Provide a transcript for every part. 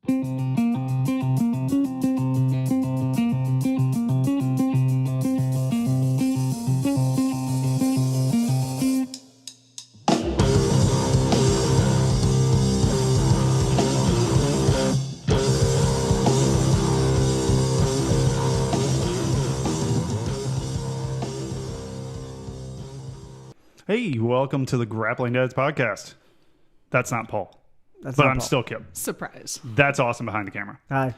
Hey, welcome to the Grappling Dads podcast. That's not Paul, but I'm still Kip. Surprise. That's awesome behind the camera. Hi.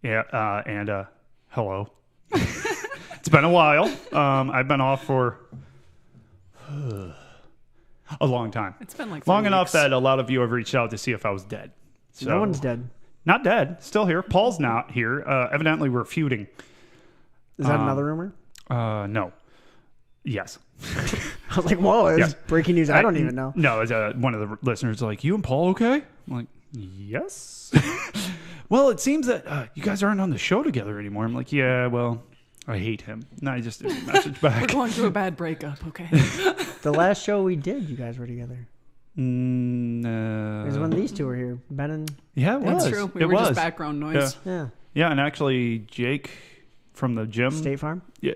Yeah, and hello. It's been a while. I've been off for a long time. It's been like long 3 enough weeks. that a lot of you have reached out to see if I was dead. So, No one's dead. Not dead. Still here. Paul's not here. Evidently, we're feuding. Is that another rumor? No. Yes. I was like, whoa, it's Yeah. breaking news. I don't even know. No, one of the listeners like, you and Paul okay? I'm like, yes. Well, it seems that you guys aren't on the show together anymore. I'm like, yeah, well, I hate him. And I just didn't message back. We're going through a bad breakup, okay? The last show we did, you guys were together. No. It was when these two were here. Ben and... Yeah, it was. That's true. We it were was. just background noise. Yeah. Yeah, and actually, Jake from the gym. State Farm? Yeah.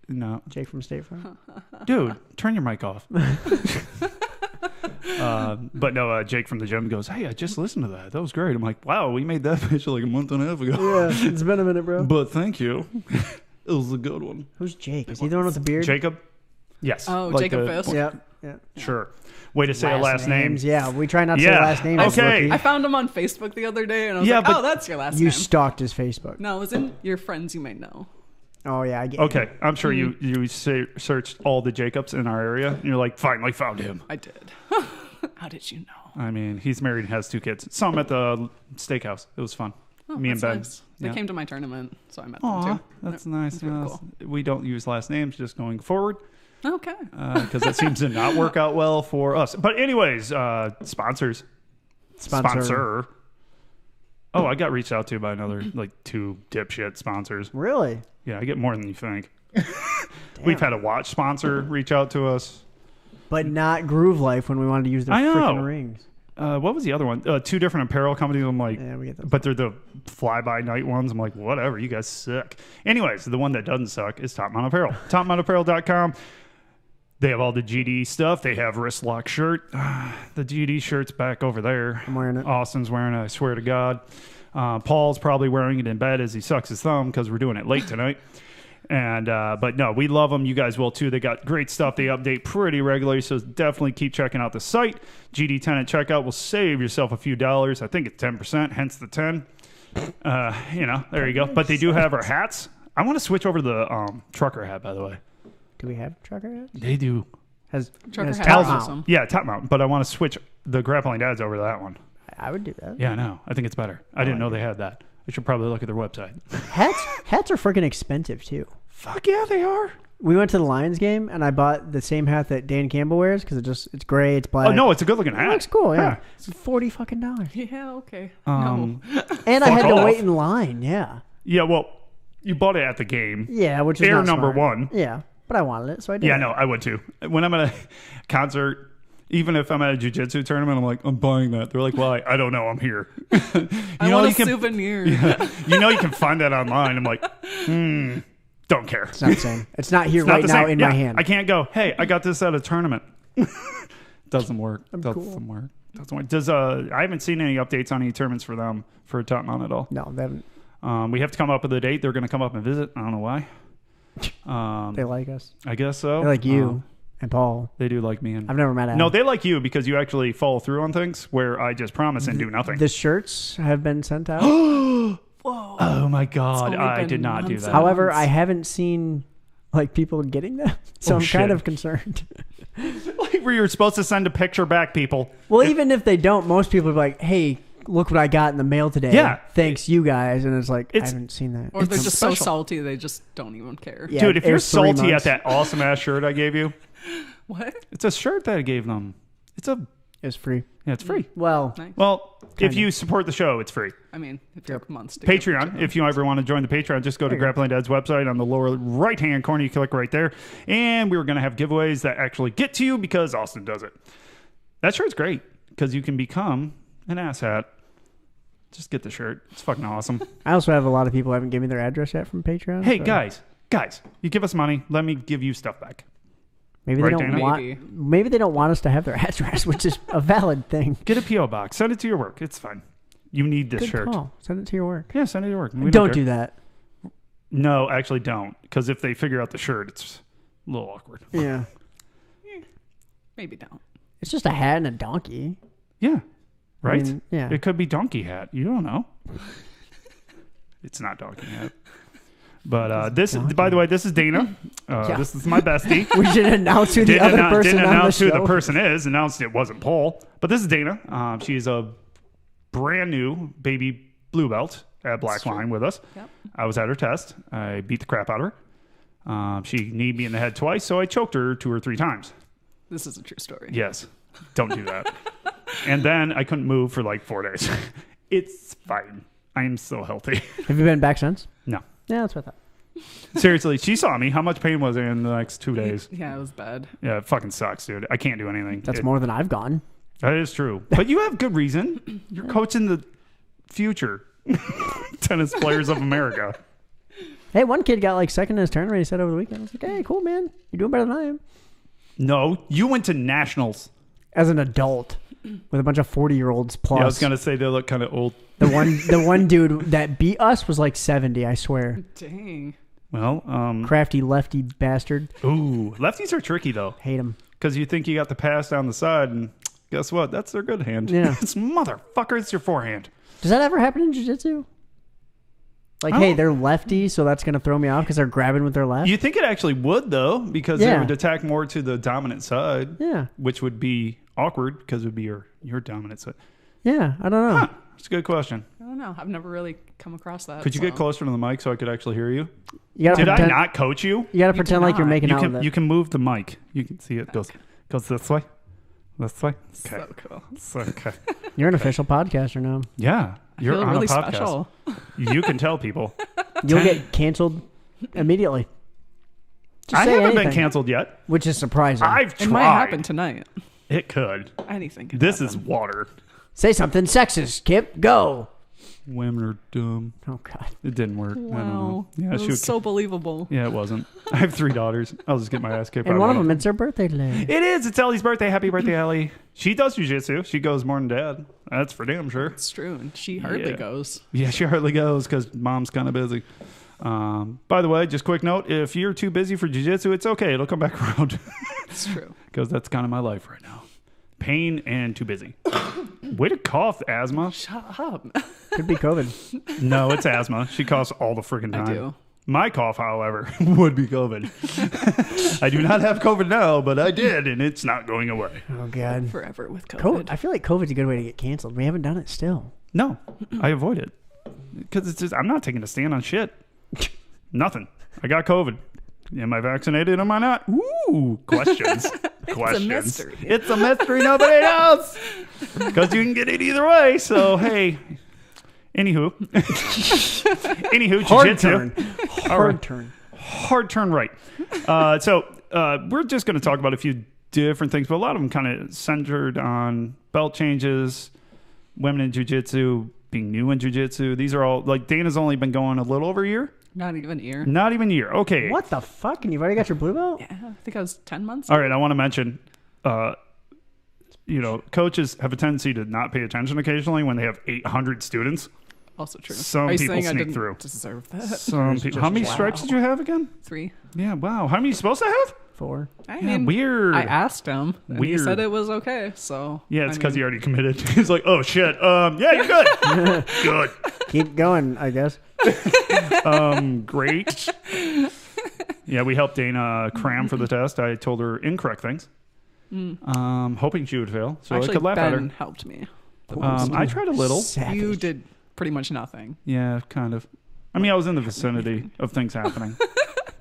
No. Jake from State Farm? Dude, turn your mic off. But no, Jake from the gym goes, hey, I just listened to that. That was great. I'm like, wow, we made that pitch like a month and a half ago. Yeah, it's been a minute, bro. But thank you. It was a good one. Who's Jake? Is he the one with the beard? Jacob? Yes. Oh, Like Jacob the- Fisk. Yeah. Yeah. Sure. Way to say a last name. names. Yeah, we try not to say Yeah. last names. Okay. rookie. I found him on Facebook the other day, and I was Yeah, like, but oh, that's your last You name. stalked his Facebook. No, it was in your friends you may know. Oh, yeah. I get Okay, I'm sure you searched all the Jacobs in our area, and you're like, finally found him. I did. How did you know? I mean, he's married and has 2 kids. Saw him at the steakhouse. It was fun. Oh, Me and that's Ben. nice. They Yeah. came to my tournament, so I met them Aw, too. that's Yep. nice. That's really Yeah, cool. We don't use last names just going forward Okay. because it seems to not work out well for us. But anyways, sponsors. Sponsor. Oh, I got reached out to by another, like 2 dipshit sponsors. Really? Yeah, I get more than you think. We've had a watch sponsor reach out to us. But not Groove Life when we wanted to use their I know. freaking rings. What was the other one? 2 different apparel companies. I'm like, Yeah, we get those. but they're the fly-by-night ones. I'm like, whatever, you guys suck. Anyways, the one that doesn't suck is Top Mount Apparel. TopMountApparel.com. They have all the GD stuff. They have wrist lock shirt. The GD shirt's back over there. I'm wearing it. Austin's wearing it, I swear to God. Paul's probably wearing it in bed as he sucks his thumb because we're doing it late tonight. And but no, we love them. You guys will too. They got great stuff. They update pretty regularly, so definitely keep checking out the site. GD10 at checkout will save yourself a few dollars. I think it's 10%, hence the 10. There you go. But they do have our hats. I want to switch over to the trucker hat, by the way. Do we have trucker hats? They do. Has Trucker has hat Top is Mount. awesome. Yeah, Top Mount. But I want to switch the Grappling Dads over to that one. I would do that. Yeah, I know. I think it's better. I didn't know they had that. I should probably look at their website. Hats are freaking expensive too. Fuck yeah, they are. We went to the Lions game and I bought the same hat that Dan Campbell wears because it's gray, it's black. Oh no, it's a good looking It hat. looks cool. Yeah, Yeah. it's $40 fucking dollars. Yeah, okay. Um, And I had to off. wait in line. Yeah, Yeah, well, you bought it at the game. yeah, which is Air not number smart. 1. Yeah, but I wanted it, so I did. Yeah, no, I would too. When I'm at a concert, even if I'm at a jiu-jitsu tournament, I'm like, I'm buying that. They're like, why? I don't know. I'm here. I want a you can, souvenir. you know you can find that online. I'm like, don't care. It's not the same. It's not here It's not right the now same. in Yeah, my hand. I can't go, hey, I got this at a tournament. Doesn't work. Doesn't cool. work. Doesn't work. I haven't seen any updates on any tournaments for them for Top Mount at all. No, they haven't. We have to come up with a date. They're going to come up and visit. I don't know why. They like us. I guess so. They like you and Paul. They do like me. And I've never met Adam. no, they like you because you actually follow through on things where I just promise and do nothing. The shirts have been sent out. Whoa. Oh my God, only I been did not do months that. out. However, Once. I haven't seen like people getting them, so Oh, I'm shit. kind of concerned. Like where you're supposed to send a picture back, people. Well, even if they don't, most people are like, "Hey, look what I got in the mail today. Yeah. Thanks, you guys." And it's like, I It's- haven't seen that. Or they're It's just special. so salty they just don't even care. Yeah, Dude, if it you're was 3 salty months. at that awesome ass shirt I gave you, What? it's a shirt that I gave them. It's free. Yeah, it's free. Well, Nice. Well, if Kinda. you support the show, it's free. I mean, it took months to get Patreon, if you ever want to join the Patreon, just go to There you go. Grappling Dad's website on the lower right-hand corner. You click right there. And we were going to have giveaways that actually get to you because Austin does it. That shirt's great because you can become an asshat just get the shirt. It's fucking awesome. I also have a lot of people who haven't given me their address yet from Patreon. Hey, so guys, you give us money. Let me give you stuff back. maybe Right, they don't Dana? want. Maybe they don't want us to have their address, which is a valid thing. Get a P.O. box. Send it to your work. It's fine. You need this Good shirt. call. Send it to your work. Yeah, send it to your work. We Don't care. do that. No, actually don't. Because if they figure out the shirt, it's a little awkward. Yeah. Maybe don't. It's just a hat and a donkey. Yeah. Right? I mean, yeah. It could be donkey hat. You don't know. It's not donkey hat. But by the way, this is Dana. Yeah. This is my bestie. We should announce who the other person didn't on the announce show. who the person is. Announced it wasn't Paul. But this is Dana. She's a brand new baby blue belt at Black Line with us. Yep. I was at her test. I beat the crap out of her. She kneed me in the head twice, so I choked her 2 or 3 times. This is a true story. Yes. Don't do that. And then I couldn't move for like 4 days. It's fine. I am so healthy. Have you been back since? No. Yeah, that's what I thought. Seriously, she saw me. How much pain was I in the next 2 days? Yeah, it was bad. Yeah, it fucking sucks, dude. I can't do anything. That's more than I've gone. That is true. But you have good reason. You're coaching the future tennis players of America. Hey, one kid got like second in his tournament. He said over the weekend. I was like, hey, cool, man. You're doing better than I am. No, you went to nationals. As an adult with a bunch of 40-year-olds plus. Yeah, I was going to say they look kind of old. The one dude that beat us was like 70, I swear. Dang. Well, Crafty lefty bastard. ooh, lefties are tricky though. Hate him. Because you think you got the pass down the side, and guess what? That's their good hand. Yeah. It's motherfucker, it's your forehand. Does that ever happen in jiu-jitsu? Like, I hey, don't- they're lefty, so that's going to throw me off because they're grabbing with their left? You think it actually would, though, because Yeah. it would attack more to the dominant side, Yeah. which would be awkward because it would be your dominant side. Yeah, I don't know. Huh. That's a good question. I don't know. I've never really come across that. Could you get so- closer to the mic so I could actually hear you? You gotta Did I pretend, not coach you? You got to pretend like you're not. making You out can with you it. can move the mic. You can see it goes this way, this way. Okay, So cool. So, okay. You're an official podcaster now. Yeah, I you're feel on really a podcast. special. You can tell people. You'll get canceled immediately. Just I say haven't anything, been canceled yet. which is surprising. I've It tried. might happen tonight. It could. Anything. Could This happen. is water. Say something sexist, Kip. Go. Women are dumb. Oh, God. It didn't work. I don't know. Wow. Yeah, It she was would, so believable. yeah, it wasn't. I have 3 daughters. I'll just get my ass kicked. And by one of them. them, it's her birthday today. It is. It's Ellie's birthday. Happy birthday, Ellie. She does jiu-jitsu. She goes more than dad. That's for damn sure. It's true. And she hardly Yeah. goes. Yeah, she hardly goes because mom's kind of busy. By the way, just quick note, if you're too busy for jiu-jitsu, it's okay. It'll come back around It's true. because that's kind of my life right now. Pain and too busy. Way to cough, asthma. Shut up. Could be COVID. No, it's asthma. She coughs all the freaking time. I do. My cough, however, would be COVID. I do not have COVID now, but I did, and it's not going away. Oh, God. Forever with COVID. COVID. I feel like COVID's a good way to get canceled. We haven't done it still. No, I avoid it because it's just I'm not taking a stand on shit. Nothing. I got COVID. Am I vaccinated? Am I not? Ooh, questions. Questions. mystery. It's a mystery. Nobody knows because you can get it either way. So hey, anywho, Hard jiu-jitsu. turn. Hard turn. Hard turn right. So we're just going to talk about a few different things, but a lot of them kind of centered on belt changes, women in jiu-jitsu, being new in jiu-jitsu. These are all, like, Dana's only been going a little over a year. Not even a year. Not even a year. Okay. What the fuck? And you've already got your blue belt? Yeah, I think I was 10 months. All right. I want to mention, coaches have a tendency to not pay attention occasionally when they have 800 students. Also true. Some Are you people saying I sneak didn't through. deserve that? Some people. How many stripes did you have again? 3. Yeah. Wow. How many are you supposed to have? 4. I Yeah, mean, weird. I asked him, and he Weird. said it was okay. So Yeah, it's I because mean, he already committed. He's like, oh shit. Yeah, you're good. Good. Keep going, I guess. Great. Yeah, we helped Dana cram for the test. I told her incorrect things, hoping she would fail, so actually, I could laugh at Ben her. helped me. I tried a little. Savage. You did pretty much nothing. Yeah, kind of. I mean, I was in the vicinity of things happening.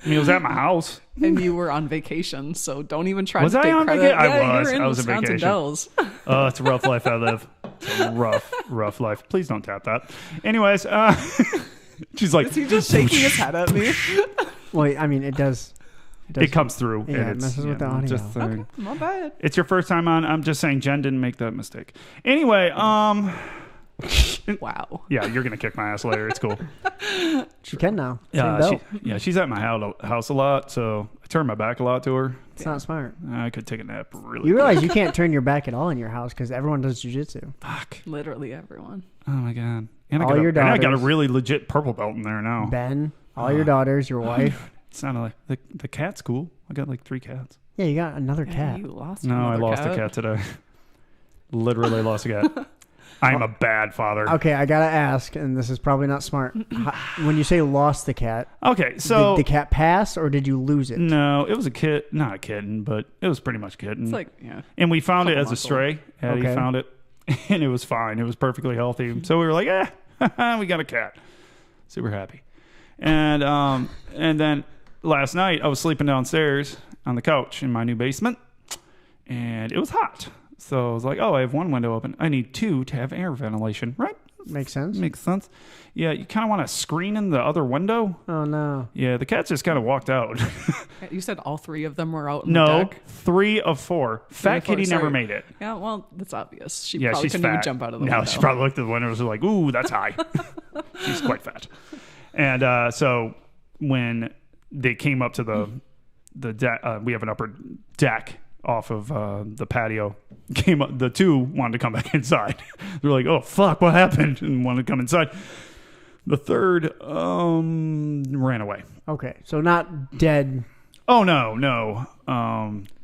I mean, it was at my house. And you were on vacation, so don't even try Was to I take on credit. vacation? I Yeah, was. You were in I was on Wisconsin vacation. Dells. Oh, it's a rough life I live. It's a rough life. Please don't tap that. Anyways, she's like, Is he just shaking his head at me? Well, I mean, it does. it comes through. Yeah, and it it's, messes with the it's audio. just a thing. Not bad. It's your first time on. I'm just saying Jen didn't make that mistake. Anyway, Wow. Yeah, you're gonna kick my ass later. It's cool. She can now. Same belt. She's at my house a lot, so I turn my back a lot to her. It's not smart. I could take a nap really. You realize you can't turn your back at all in your house because everyone does jiu-jitsu. Fuck. Literally everyone. Oh my god. And All your and I got a daughters. really legit purple belt in there now. Ben, all your daughters, your wife. It's not like the cat's cool. I got like 3 cats. Yeah, you got another Yeah, cat. you lost No, I another lost a cat today. Literally lost a cat. I'm a bad father. Okay, I gotta ask, and this is probably not smart. When you say lost the cat, Okay, so did the cat pass or did you lose it? no, it was not a kitten, but it was pretty much a kitten. It's like, yeah. And we found it Couple as a months old. stray. Addie Okay. found it, and it was fine. It was perfectly healthy. So we were like, we got a cat. Super happy. And then last night I was sleeping downstairs on the couch in my new basement, and it was hot. So I was like, I have one window open. I need 2 to have air ventilation, right? Makes sense. Makes sense. Yeah, you kind of want to screen in the other window. Oh no. Yeah, the cat just kind of walked out. You said all 3 of them were out in the No, deck? 3 of 4. Fat of 4, Kitty never sorry. made it. Yeah, well, that's obvious. She Yeah, probably she's couldn't fat. even jump out of the No, window. she probably looked at the window and was like, ooh, that's high. She's quite fat. And so when they came up to the deck, we have an upper deck off of the patio. Came up, the 2 wanted to come back inside. They're like, oh, fuck, what happened? And wanted to come inside. The 3rd ran away. Okay, so not dead Oh, no.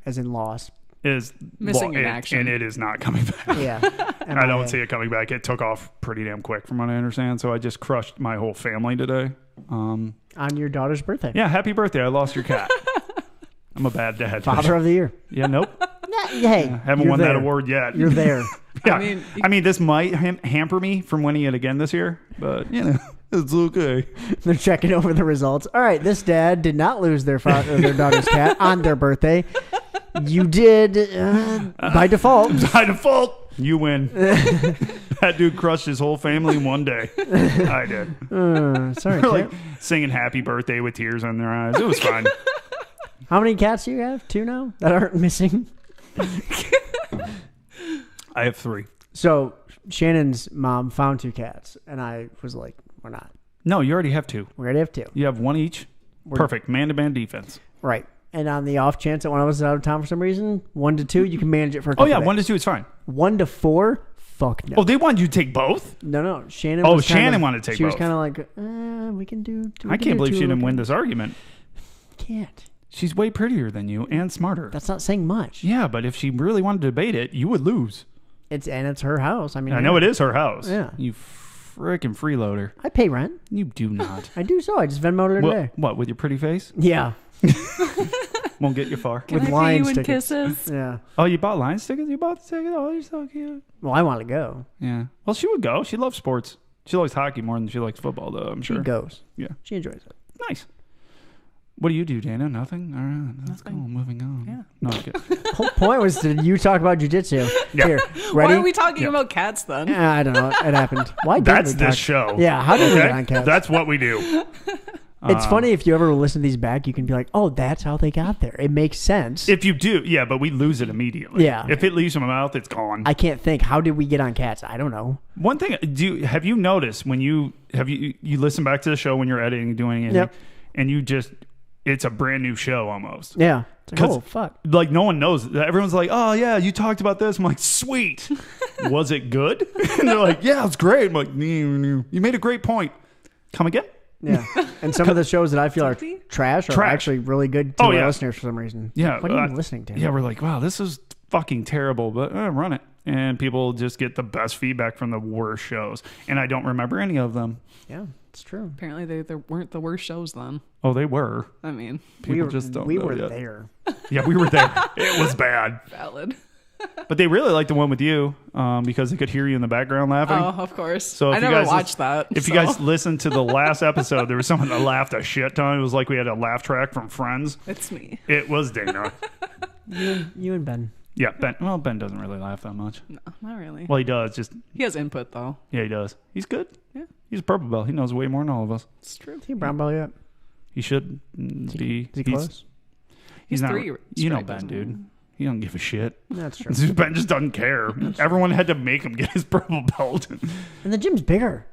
as in lost. Is Missing in action. And it is not coming back. Yeah. I don't see it coming back. It took off pretty damn quick from what I understand. So I just crushed my whole family today. On your daughter's birthday. Yeah, happy birthday. I lost your cat. I'm a bad dad. Father of the year. Yeah, nope. Hey, Haven't you're won there. that award yet. You're there. Yeah. I mean, this might hamper me from winning it again this year, but, it's okay. They're checking over the results. All right, this dad did not lose their their daughter's cat on their birthday. You did by default. By default, you win. That dude crushed his whole family in one day. I did. Sorry, They're like Kip. singing happy birthday with tears in their eyes. It was fun. How many cats do you have? 2 now that aren't missing? I have 3. So Shannon's mom found 2 cats, and I was like, we're not. No, you already have 2. We already have 2. You have 1 each. Perfect. Man-to-man defense. Right. And on the off chance that one of us is out of town for some reason, 1 to 2, you can manage it for a Oh, couple yeah. days. 1 to 2 is fine. 1 to 4, fuck no. Oh, they wanted you to take both? No. Shannon. Oh, was Shannon wanted to take She was both. kind of like, we can do. I can't believe she didn't win this. this argument. Can't. She's way prettier than you and smarter. That's not saying much. Yeah, but if she really wanted to debate it, you would lose. It's her house. I mean, I know it is her house. Yeah. You freaking freeloader. I pay rent. You do not. I do so. I just Venmoed her today. What, with your pretty face? Yeah. Won't get you far. Can With I pay Lions you in tickets. kisses? Yeah. Oh, you bought Lions tickets? You bought the ticket? Oh, you're so cute. Well, I want to go. Yeah. Well, she would go. She loves sports. She likes hockey more than she likes football, though, I'm She sure. goes. Yeah. She enjoys it. Nice. What do you do, Dana? Nothing? All right. That's cool. Moving on. Yeah. No, okay. The whole point was to you talk about jiu-jitsu. Yeah. Here, Why ready? are we talking Yeah. about cats then? I don't know. It happened. Why did That's we this talk? show. Yeah. How did we get Okay? on cats? That's what we do. It's funny if you ever listen to these back, you can be like, oh, that's how they got there. It makes sense. If you do, yeah, but we lose it immediately. Yeah. If it leaves from my mouth, it's gone. I can't think. How did we get on cats? I don't know. One thing, have you noticed when you listen back to the show when you're editing, doing anything, Yep. and it's a brand new show almost. Yeah. It's like, 'Cause- oh, fuck. Like no one knows. Everyone's like, "Oh yeah, you talked about this." I'm like, "Sweet, was it good?" And they're like, "Yeah, it's great." I'm like, "You made a great point." Come again? Yeah. And some of the shows that I feel are Salty? trash are Trash. actually really good to Oh, our yeah. listeners for some reason. Yeah. What are you listening to? Yeah, we're like, "Wow, this is fucking terrible," but run it, and people just get the best feedback from the worst shows, and I don't remember any of them. Yeah, it's true. Apparently they weren't the worst shows then. Oh, they were. I mean, People just don't. we know were yet. there. Yeah, we were there. It was bad. valid. But they really liked the one with you because they could hear you in the background laughing. Oh, of course. So if I you never guys watched that. If you so. guys listened to the last episode, there was someone that laughed a shit ton. It was like we had a laugh track from Friends. It's me. It was Dana. You and Ben. Yeah, Ben. Well, Ben doesn't really laugh that much. No, not really. Well, he does. Just He has input though. yeah, he does. He's good. Yeah. He's a purple belt. He knows way more than all of us. It's true. Is he a brown belt yet? He should be. Is he close? He's not. three You know stripes, Ben, isn't dude. He don't give a shit. That's true. Ben just doesn't care. Everyone had to make him get his purple belt. And the gym's bigger.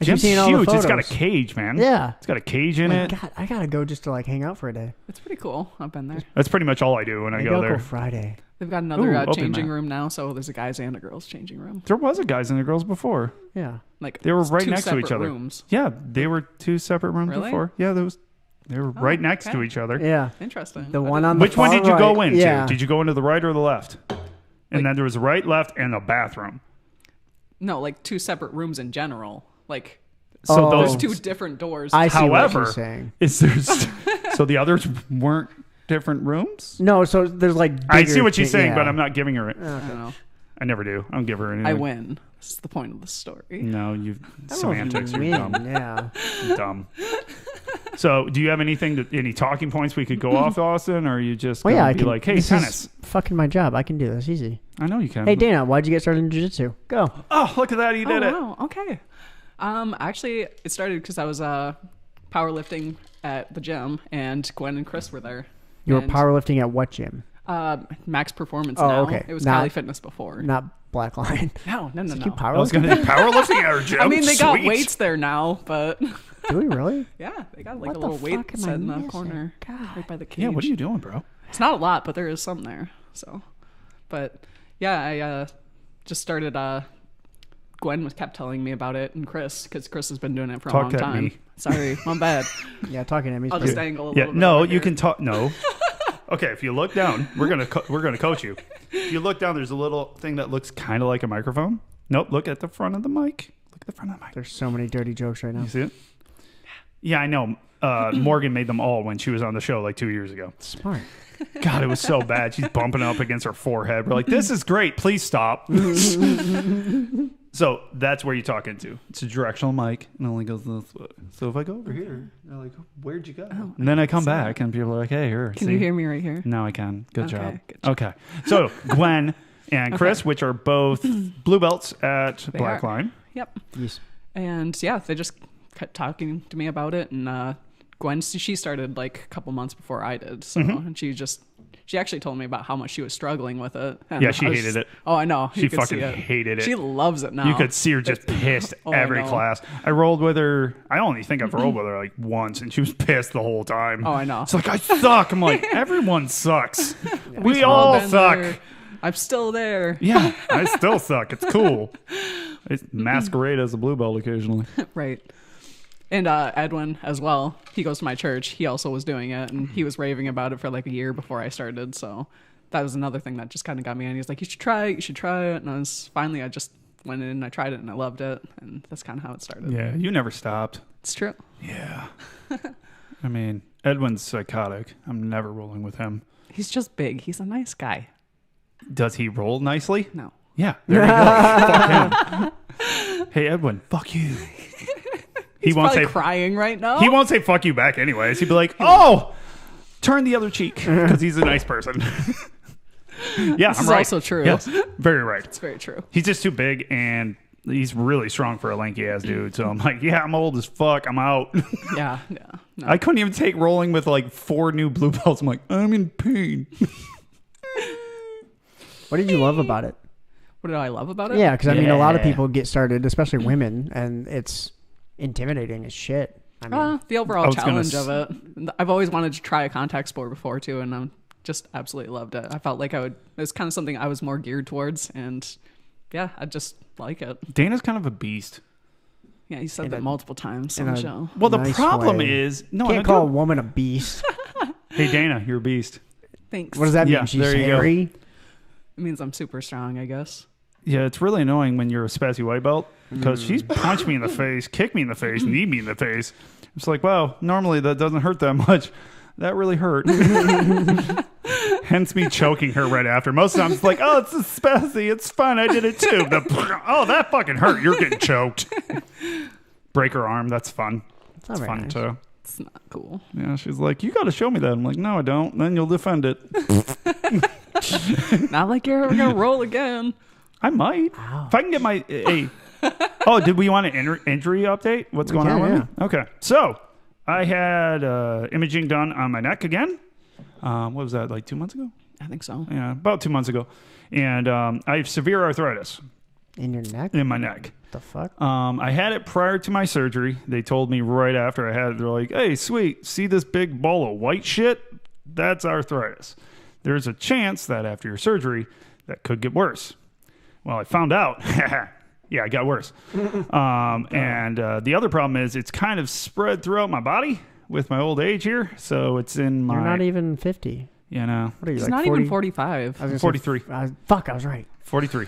I keep Gym's seeing all the huge. It's got a photos. cage, man. Yeah. It's got a cage in Like, it. God, I gotta go just to like hang out for a day. It's pretty cool. I've been there. That's pretty much all I do when I Maybe go I'll there. go Friday. They've got another Ooh, open changing mat. room now, so there's a guys and a girls changing room. There was a guys and a girls before. Yeah. Like They were it's right two next to each separate other. Rooms. Yeah, they were two separate rooms Really? before. Yeah, they were right next to okay. each other. Yeah. Interesting. The I one didn't- on the Which one far did you go right. into? Yeah. Did you go into the right or the left? And Like- then there was a right, left, and a bathroom. No, like two separate rooms in general. Like So Oh. those there's two different doors. I see However, what you're saying. is there so the others weren't different rooms? No, so there's like. I see bigger what she's thi- saying, yeah. but I'm not giving her it. I don't know. I never do. I don't give her anything. I win. That's the point of the story. No, you I don't know if semantics you are win, dumb. Yeah. Dumb. So, do you have any talking points we could go off, Austin, or are you just Well, gonna yeah, I be can. like, hey, this tennis? is fucking my job. I can do this easy. I know you can. Hey, Dana, why'd you get started in jiu-jitsu? Go. Oh, look at that! He did it. Wow. Okay. Actually, it started because I was powerlifting at the gym, and Gwen and Chris were there. You were And, powerlifting at what gym? Max Performance Oh, now. okay. It was Not- Cali Fitness before. Not Blackline. No. You I was powerlifting? gonna do powerlifting at our gym. I mean, they got Sweet. weights there now, but Do we really? yeah, they got like What a the little weight fuck am I set in the missing? corner, God. right by the cage. Yeah, what are you doing, bro? It's not a lot, but there is some there. So, but yeah, I just started. Gwen kept telling me about it, and Chris, because Chris has been doing it for a Talk long to time. me. Sorry, my bad. Yeah, talking to me. I'll just angle a Yeah, little bit. no, over you here. can talk. No. Okay, if you look down, we're gonna coach you. If you look down, there's a little thing that looks kind of like a microphone. Nope. Look at the front of the mic. Look at the front of the mic. There's so many dirty jokes right now. You see it? Yeah, I know. Morgan made them all when she was on the show like 2 years ago. Smart. God, it was so bad. She's bumping up against her forehead. We're like, this is great. Please stop. So that's where you talk into. It's a directional mic, and it only goes this way. So if I go over here, they're like, where'd you go? And then I come back, and people are like, hey, here. Can see? you hear me right here? No, I can. Good Okay, job. good job. Okay. So Gwen and Chris, which are both blue belts at They Blackline. Yep. Yes. And yeah, they just kept talking to me about it, and Gwen, she started like a couple months before I did, so Mm-hmm. and she actually told me about how much she was struggling with it. And Yeah, she I was hated it. Oh, I know. She You could fucking see it. hated it. She loves it now. You could see her just pissed Oh, I every know. class. I rolled with her. I only think I've rolled with her like once, and she was pissed the whole time. Oh, I know. It's like, I suck. I'm like, everyone sucks. We We've all all been suck. there. I'm still there. Yeah, I still suck. It's cool. I masquerade as a blue belt occasionally. Right. And Edwin as well. He goes to my church. He also was doing it, and he was raving about it for like a year before I started. So that was another thing that just kind of got me in. He's like, you should try it. You should try it. And I just went in and I tried it, and I loved it. And that's kind of how it started. Yeah, you never stopped. It's true. Yeah. I mean, Edwin's psychotic. I'm never rolling with him. He's just big. He's a nice guy. Does he roll nicely? No. Yeah, there you go. Fuck him. Hey, Edwin, fuck you. He's won't probably say crying right now. He won't say fuck you back anyways. He'd be like, oh, turn the other cheek, because he's a nice person. Yeah, This I'm is right. also true. Yes, very right. It's very true. He's just too big, and he's really strong for a lanky ass dude. So I'm like, yeah, I'm old as fuck. I'm out. Yeah. Yeah. No. I couldn't even take rolling with like 4 new blue belts. I'm like, I'm in pain. What did you love about it? What did I love about it? Yeah, because I mean, a lot of Yeah. people get started, especially women, and it's intimidating as shit. I mean, The I overall was gonna challenge of it. I've always wanted to try a contact sport before too, and I just absolutely loved it. I felt like it was kind of something I was more geared towards, and yeah, I just like it. Dana's kind of a beast. Yeah, you said In that a- multiple times in on the a- show. Well, the Nice problem way. is, no, can't I call a don't- woman a beast. Hey, Dana, you're a beast. Thanks. What does that mean? Yeah, She's there you go. hairy? It means I'm super strong, I guess. Yeah, it's really annoying when you're a spazzy white belt because she's punched me in the face, kicked me in the face, knee me in the face. It's like, wow, normally that doesn't hurt that much. That really hurt. Hence me choking her right after. Most of the time it's like, oh, it's a spazzy. It's fine. I did it too. Oh, that fucking hurt. You're getting choked. Break her arm. That's fun. It's not It's very fun nice. too. It's not cool. Yeah, she's like, you got to show me that. I'm like, no, I don't. Then you'll defend it. Not like you're ever gonna roll again. I might. Wow. If I can get my... Oh, did we want an injury update? What's going on with me? Okay. So, I had imaging done on my neck again. What was that, like 2 months ago? I think so. Yeah, about 2 months ago. And I have severe arthritis In your neck? in my neck. The fuck? I had it prior to my surgery. They told me right after I had it, they're like, hey, sweet, see this big ball of white shit? That's arthritis. There's a chance that after your surgery, that could get worse. Well, I found out. Yeah, it got worse. And the other problem is it's kind of spread throughout my body with my old age here. So it's in my... You're not even 50. You know. What are you, He's like not 40? even 45. I was gonna say 43. Fuck, I was right. 43.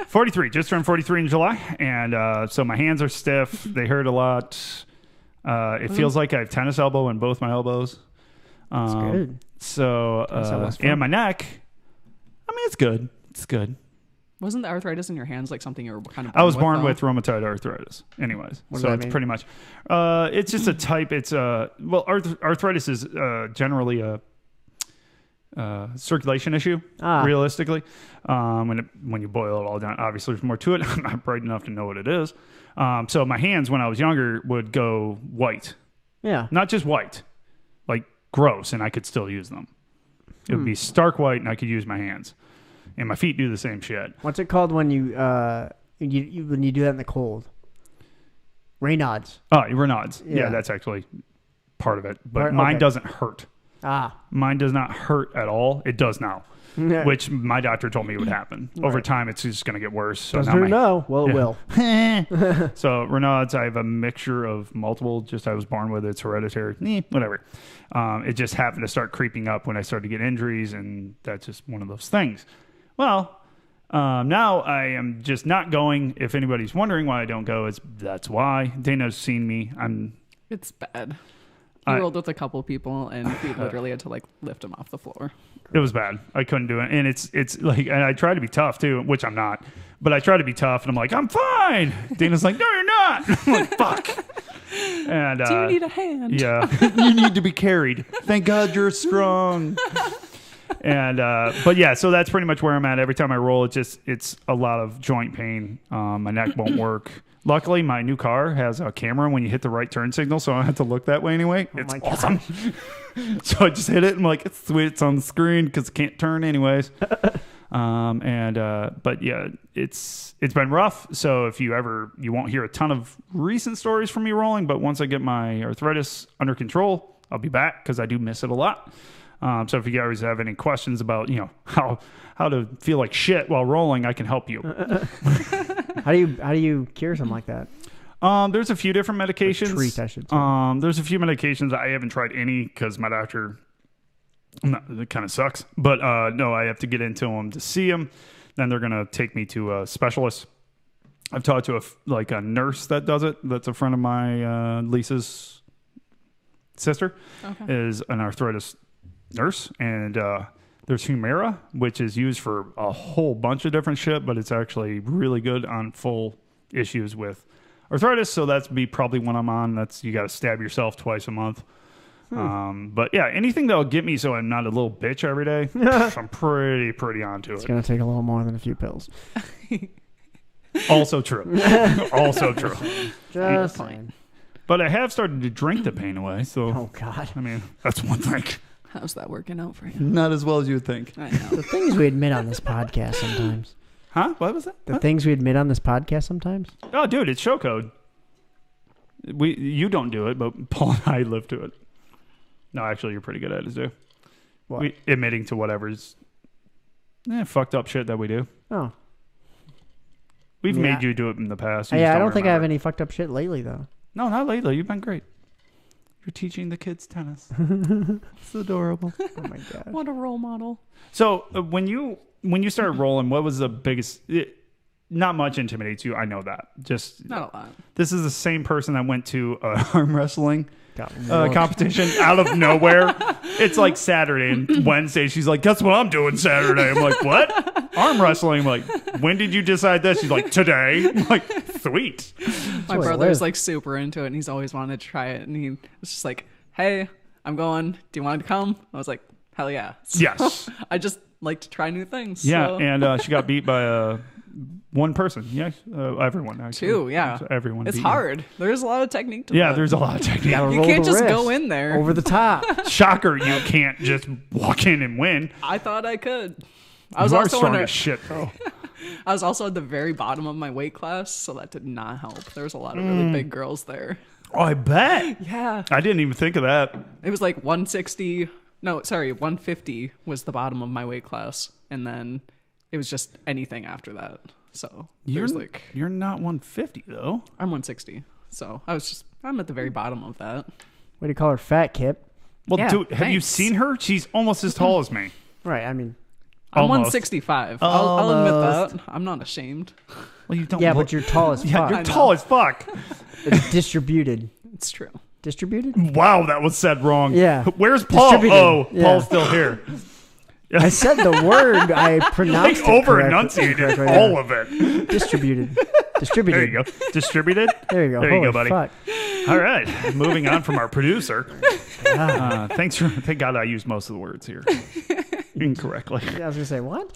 43. Just turned 43 in July. And so my hands are stiff. They hurt a lot. It feels like I have tennis elbow in both my elbows. That's good. So, and my neck, I mean, it's good. It's good. Wasn't the arthritis in your hands like something you were kind of I was born though? with rheumatoid arthritis anyways. What does So that it's mean? pretty much, it's just a type. It's well, arthritis is generally a circulation issue, realistically. When you boil it all down, obviously there's more to it. I'm not bright enough to know what it is. So my hands when I was younger would go white. Yeah. Not just white, like gross, and I could still use them. It would be stark white, and I could use my hands. And my feet do the same shit. What's it called when you when you do that in the cold? Raynaud's. Oh, Raynaud's. Yeah. Yeah, that's actually part of it. But Right, mine okay. doesn't hurt. Ah. Mine does not hurt at all. It does now, Yeah. which my doctor told me would happen. Over time, it's just going to get worse. So Doesn't now hurt now. Well, it will. So Raynaud's, I have a mixture of multiple. Just I was born with it. It's hereditary. Whatever. It just happened to start creeping up when I started to get injuries, and that's just one of those things. Well, now I am just not going. If anybody's wondering why I don't go, that's why. Dana's seen me. It's bad. He rolled with a couple people, and we literally had to like lift him off the floor. It was bad. I couldn't do it, and it's like, and I try to be tough too, which I'm not. But I try to be tough, and I'm like, I'm fine. Dana's like, no, you're not. I'm like, fuck. And Do you need a hand? Yeah, you need to be carried. Thank God you're strong. And but yeah, so that's pretty much where I'm at. Every time I roll, it's a lot of joint pain. My neck won't work. Luckily, my new car has a camera when you hit the right turn signal, so I don't have to look that way anyway. It's awesome. So I just hit it and I'm like, it's sweet. It's on the screen because it can't turn anyways. But yeah, it's been rough. So if you won't hear a ton of recent stories from me rolling, but once I get my arthritis under control, I'll be back because I do miss it a lot. So if you guys have any questions about, how to feel like shit while rolling, I can help you. How do you cure something like that? There's a few different medications. Treat, I should say. There's a few medications. I haven't tried any because my doctor, it kind of sucks. But no, I have to get into them to see them. Then they're going to take me to a specialist. I've talked to a nurse that does it. That's a friend of my Lisa's sister. Okay. Is an arthritis nurse, and there's Humira, which is used for a whole bunch of different shit, but it's actually really good on full issues with arthritis. So that's probably one I'm on. That's, you got to stab yourself twice a month. But yeah, anything that'll get me so I'm not a little bitch every day, I'm pretty onto it. It's gonna take a little more than a few pills. Also true. Also true. Just fine. But I have started to drink the pain away. So Oh God. I mean, that's one thing. How's that working out for you? Not as well as you would think. I know. The things we admit on this podcast sometimes. Huh? What was that? The things we admit on this podcast sometimes. Oh, dude, it's show code. You don't do it, but Paul and I live to it. No, actually, you're pretty good at it too. What? Admitting to whatever's fucked up shit that we do. Oh. We've made you do it in the past. You Yeah, just I don't think I have remember. any fucked up shit lately though. No, not lately. You've been great. You're teaching the kids tennis. It's adorable. Oh my God. What a role model. So when you started rolling, what was the biggest? Not much intimidates you. I know that. Just Not a lot. This is the same person that went to arm wrestling Got competition out of nowhere. It's like Saturday and Wednesday. She's like, "That's what I'm doing Saturday." I'm like, "What? Arm wrestling?" I'm like, "When did you decide this?" She's like, "Today." I'm like, "Sweet." My where I brother's live. like super into it, and he's always wanted to try it. And he was just like, "Hey, I'm going. Do you want to come?" I was like, "Hell yeah!" So Yes. I just like to try new things. Yeah, so. and she got beat by One person, yes, everyone. Actually. Two, yeah. Everyone. It's beat you. hard. There's a lot of technique to Yeah, that. there's a lot of technique. Gotta You roll can't the just wrist go in there. over the top. Shocker, you can't just walk in and win. I thought I could. I was You are also strong in a, as shit, though. I was also at the very bottom of my weight class, so that did not help. There was a lot of really big girls there. Oh, I bet. Yeah. I didn't even think of that. It was like 160. No, sorry, 150 was the bottom of my weight class, and then it was just anything after that. So You're there's like you're not 150 though. I'm 160. So I'm at the very bottom of that. What do you call her? Fat Kip. Well, Yeah, dude, have you thanks. seen her? She's almost as tall as me. Right. I mean, I'm Almost. 165. I'll admit Almost. that. I'm not ashamed. Well, you don't. yeah, look- but you're tall as yeah, fuck. you're I tall know. as fuck. It's distributed. It's true. Distributed? Wow, that was said wrong. Yeah. Where's Paul? Distributed. Oh, Yeah. Paul's still here. I said the word. I pronounced Like it over correctly. enunciated Correctly, all yeah. of it. Distributed. There Distributed. you go. Distributed. There you go. There you Holy go, buddy. Fuck. All right. Moving on from our producer. Thank God I used most of the words here incorrectly. Yeah, I was gonna say what?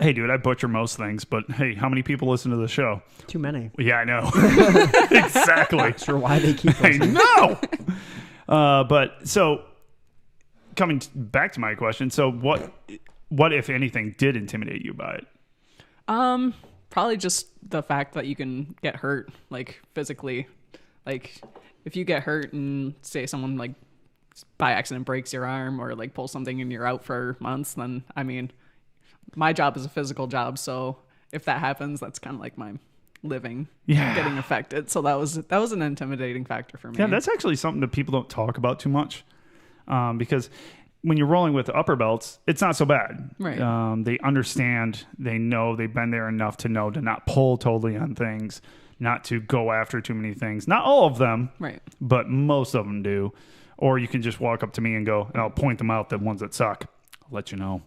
Hey, dude, I butcher most things, but hey, how many people listen to the show? Too many. Yeah, I know. Exactly. Not sure why they keep I listening. know. But so coming back to my question, so what if anything did intimidate you by it? Probably just the fact that you can get hurt, like physically. Like if you get hurt and say someone like by accident breaks your arm or like pulls something and you're out for months, then I mean, my job is a physical job, so if that happens, that's kind of like my living getting affected. So that was an intimidating factor for me. Yeah, that's actually something that people don't talk about too much, because when you're rolling with upper belts, it's not so bad. Right. They understand, they know, they've been there enough to know to not pull totally on things, not to go after too many things. Not all of them, right. but most of them do. Or you can just walk up to me and go, and I'll point them out, the ones that suck. I'll let you know.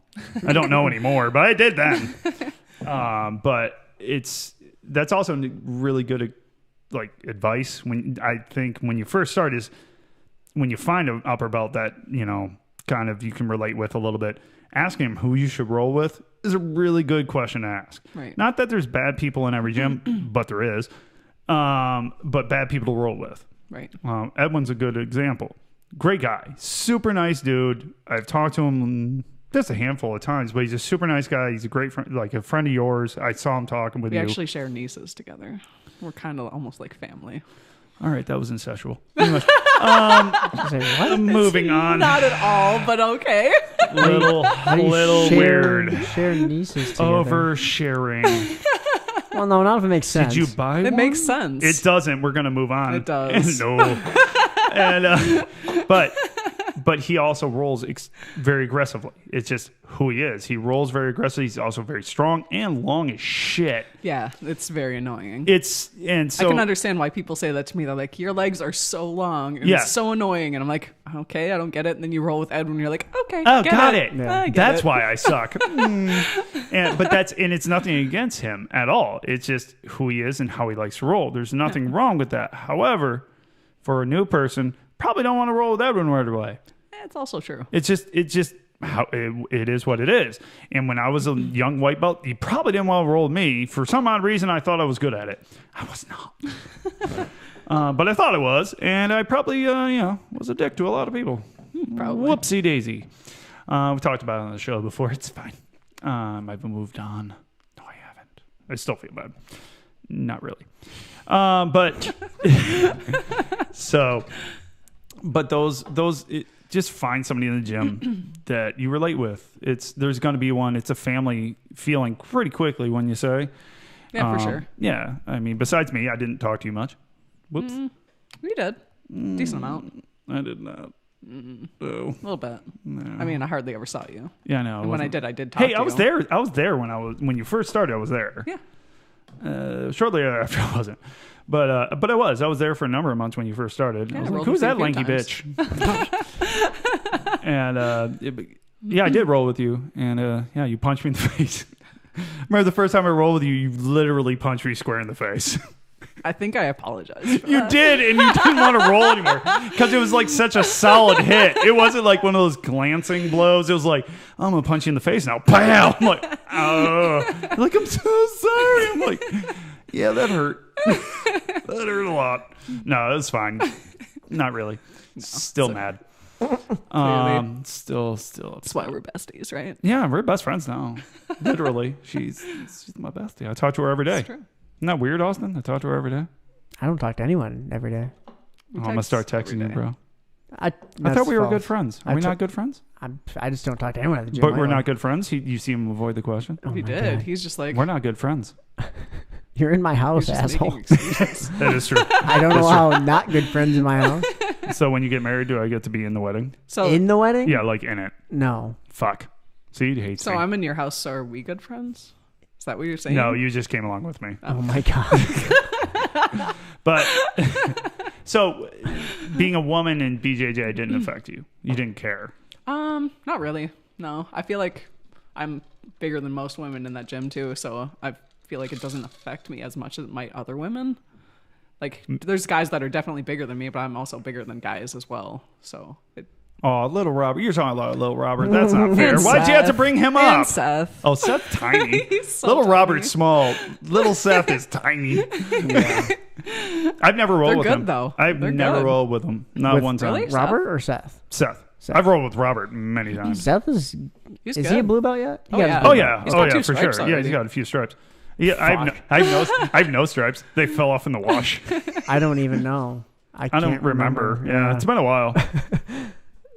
I don't know anymore, but I did then. But that's also really good like advice when I think when you first start is when you find an upper belt that, you know, kind of you can relate with a little bit, asking him who you should roll with is a really good question to ask. Right. Not that there's bad people in every gym, but there is. But bad people to roll with. Right. Edwin's a good example. Great guy. Super nice dude. I've talked to him just a handful of times, but he's a super nice guy. He's a great friend, like a friend of yours. I saw him talking with We you. actually share nieces together. We're kind of almost like family. All right, that was incestual. Anyway, I say, what? moving on. Not at all, but okay. Little How do you weird. Share nieces together. Oversharing. Well, no, not if it makes sense. Did you buy It one? makes sense. It doesn't. We're gonna move on. It does. No. And but he also rolls very aggressively. It's just who he is. He rolls very aggressively. He's also very strong and long as shit. Yeah, it's very annoying. And so I can understand why people say that to me. They're like, your legs are so long and Yeah. it's so annoying. And I'm like, okay, I don't get it. And then you roll with Edwin and you're like, okay, Oh, get got it. Yeah. I get That's it. why I suck. But it's nothing against him at all. It's just who he is and how he likes to roll. There's nothing wrong with that. However, for a new person, probably don't want to roll with Edwin right away. It's also true. It's just how it is what it is. And when I was a young white belt, you probably didn't want to roll with me. For some odd reason, I thought I was good at it. I was not. But I thought I was. And I probably, was a dick to a lot of people. Probably. Whoopsie daisy. We talked about it on the show before. It's fine. I've moved on. No, I haven't. I still feel bad. Not really. But so, but just find somebody in the gym that you relate with. There's going to be one. It's a family feeling pretty quickly when you say. Yeah, for sure. Yeah. I mean, besides me, I didn't talk to you much. Whoops. We did. Decent amount. I did not. No. A little bit. No. I mean, I hardly ever saw you. Yeah, I know. And when I wasn't- did talk to you. Hey, I was there. I was there when you first started. I was there. Yeah. Shortly after, I wasn't. But I was there for a number of months when you first started. Yeah, I was I like, rolled who's with you that a lanky few bitch? And yeah, I did roll with you. And yeah, you punched me in the face. Remember the first time I rolled with you, you literally punched me square in the face. I think I apologized. For You that. did, and you didn't want to roll anymore because it was like such a solid hit. It wasn't like one of those glancing blows. It was like, I'm gonna punch you in the face now. Bam! I'm like, oh, like I'm so sorry. I'm like, yeah, that hurt. That hurt a lot. No, it was fine. Not really. Still mad. Still. That's why we're besties, right? Yeah, we're best friends now. Literally, she's my bestie. I talk to her every day. It's true. Isn't that weird, Austin? I talk to her every day. I don't talk to anyone every day. I'm gonna start texting you, bro. I That's thought we were false. good friends. Are we not good friends? I just don't talk to anyone at the gym. But we're not good friends. You see him avoid the question. Oh He my did. God. He's just like, We're not good friends. You're in my house, he's just asshole. making excuses. That is true. I don't know how not good friends in my house. So when you get married, do I get to be in the wedding? So In the wedding? Yeah, like in it. No. Fuck. See, he hates So me. I'm in your house. So are we good friends? Is that what you're saying? No, you just came along with me. Oh my God. But so being a woman in BJJ didn't affect you. You didn't care. Not really. No, I feel like I'm bigger than most women in that gym too. So I feel like it doesn't affect me as much as it might other women. Like there's guys that are definitely bigger than me, but I'm also bigger than guys as well. So Oh, little Robert. You're talking about little Robert. That's not fair. And Why'd you have to Seth. bring him And up? Seth. Oh, Seth's tiny. He's so little tiny. Robert's small. Little Seth is tiny. Yeah. I've never rolled They're with good, him. though. I've They're never good. rolled with him. Not With- one time. Really? Robert or Seth? Seth. Seth. I've rolled with Robert many times. Seth is He's is good. he a blue belt yet? He Oh, got his yeah. blue Oh belt. yeah, He's oh got yeah, 2 for sure. stripes Yeah, already. he's got a few stripes. Yeah, I have no stripes. They fell off in the wash. I don't even know. I I don't can't remember. Yeah, it's been a while.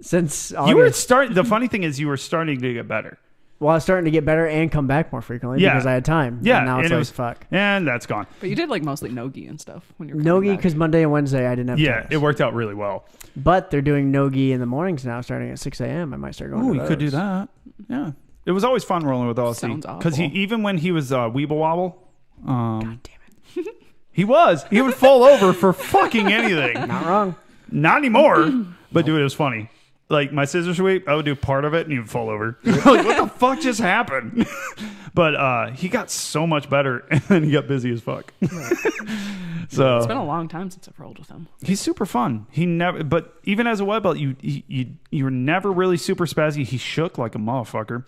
Since You were August. The funny thing is, you were starting to get better. Well, I was starting to get better and come back more frequently Yeah. because I had time. Yeah, And now it's and it like, was- fuck. And that's gone. But you did like mostly nogi and stuff when you're Nogi, because Monday and Wednesday I didn't have Yeah, tennis. it worked out really well. But they're doing Nogi in the mornings now, starting at 6 a.m. I might start going Oh, to you could do those. that. Yeah, it was always fun rolling with Aussie Sounds because awful. even when he was Weeble Wobble, God damn it. he would fall over for fucking anything. Not wrong. Not anymore. But dude, it was funny. Like my scissor sweep, I would do part of it and he would fall over. Like, what the fuck just happened? But he got so much better and then he got busy as fuck. So It's been a long time since I've rolled with him. he's super fun. He never, but even as a white belt, you were never really super spazzy. He shook like a motherfucker,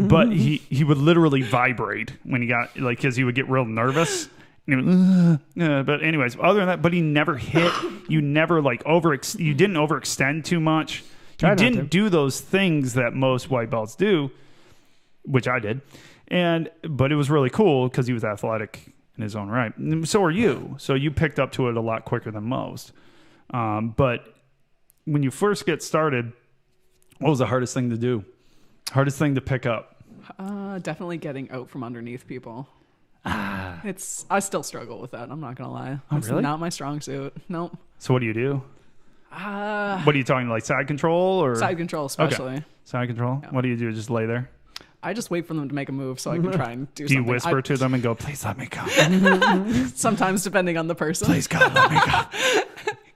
but he would literally vibrate when he got like because he would get real nervous. And he would, but anyways, other than that, but he never hit. You never like you didn't overextend too much. Try You not to. didn't do those things that most white belts do, which I did, but it was really cool because he was athletic in his own right. And so are you. So you picked up to it a lot quicker than most. But when you first get started, what was the hardest thing to do? Hardest thing to pick up? Definitely getting out from underneath people. I still struggle with that. I'm not gonna lie. It's really? not my strong suit. Nope. So what do you do? What are you talking like side control or Side control, especially. Okay. Side control? Yeah. What do you do? Just lay there? I just wait for them to make a move so I can try and do Do you something. whisper to them and go, "Please let me go. Sometimes, depending on the person. Please God, let me go.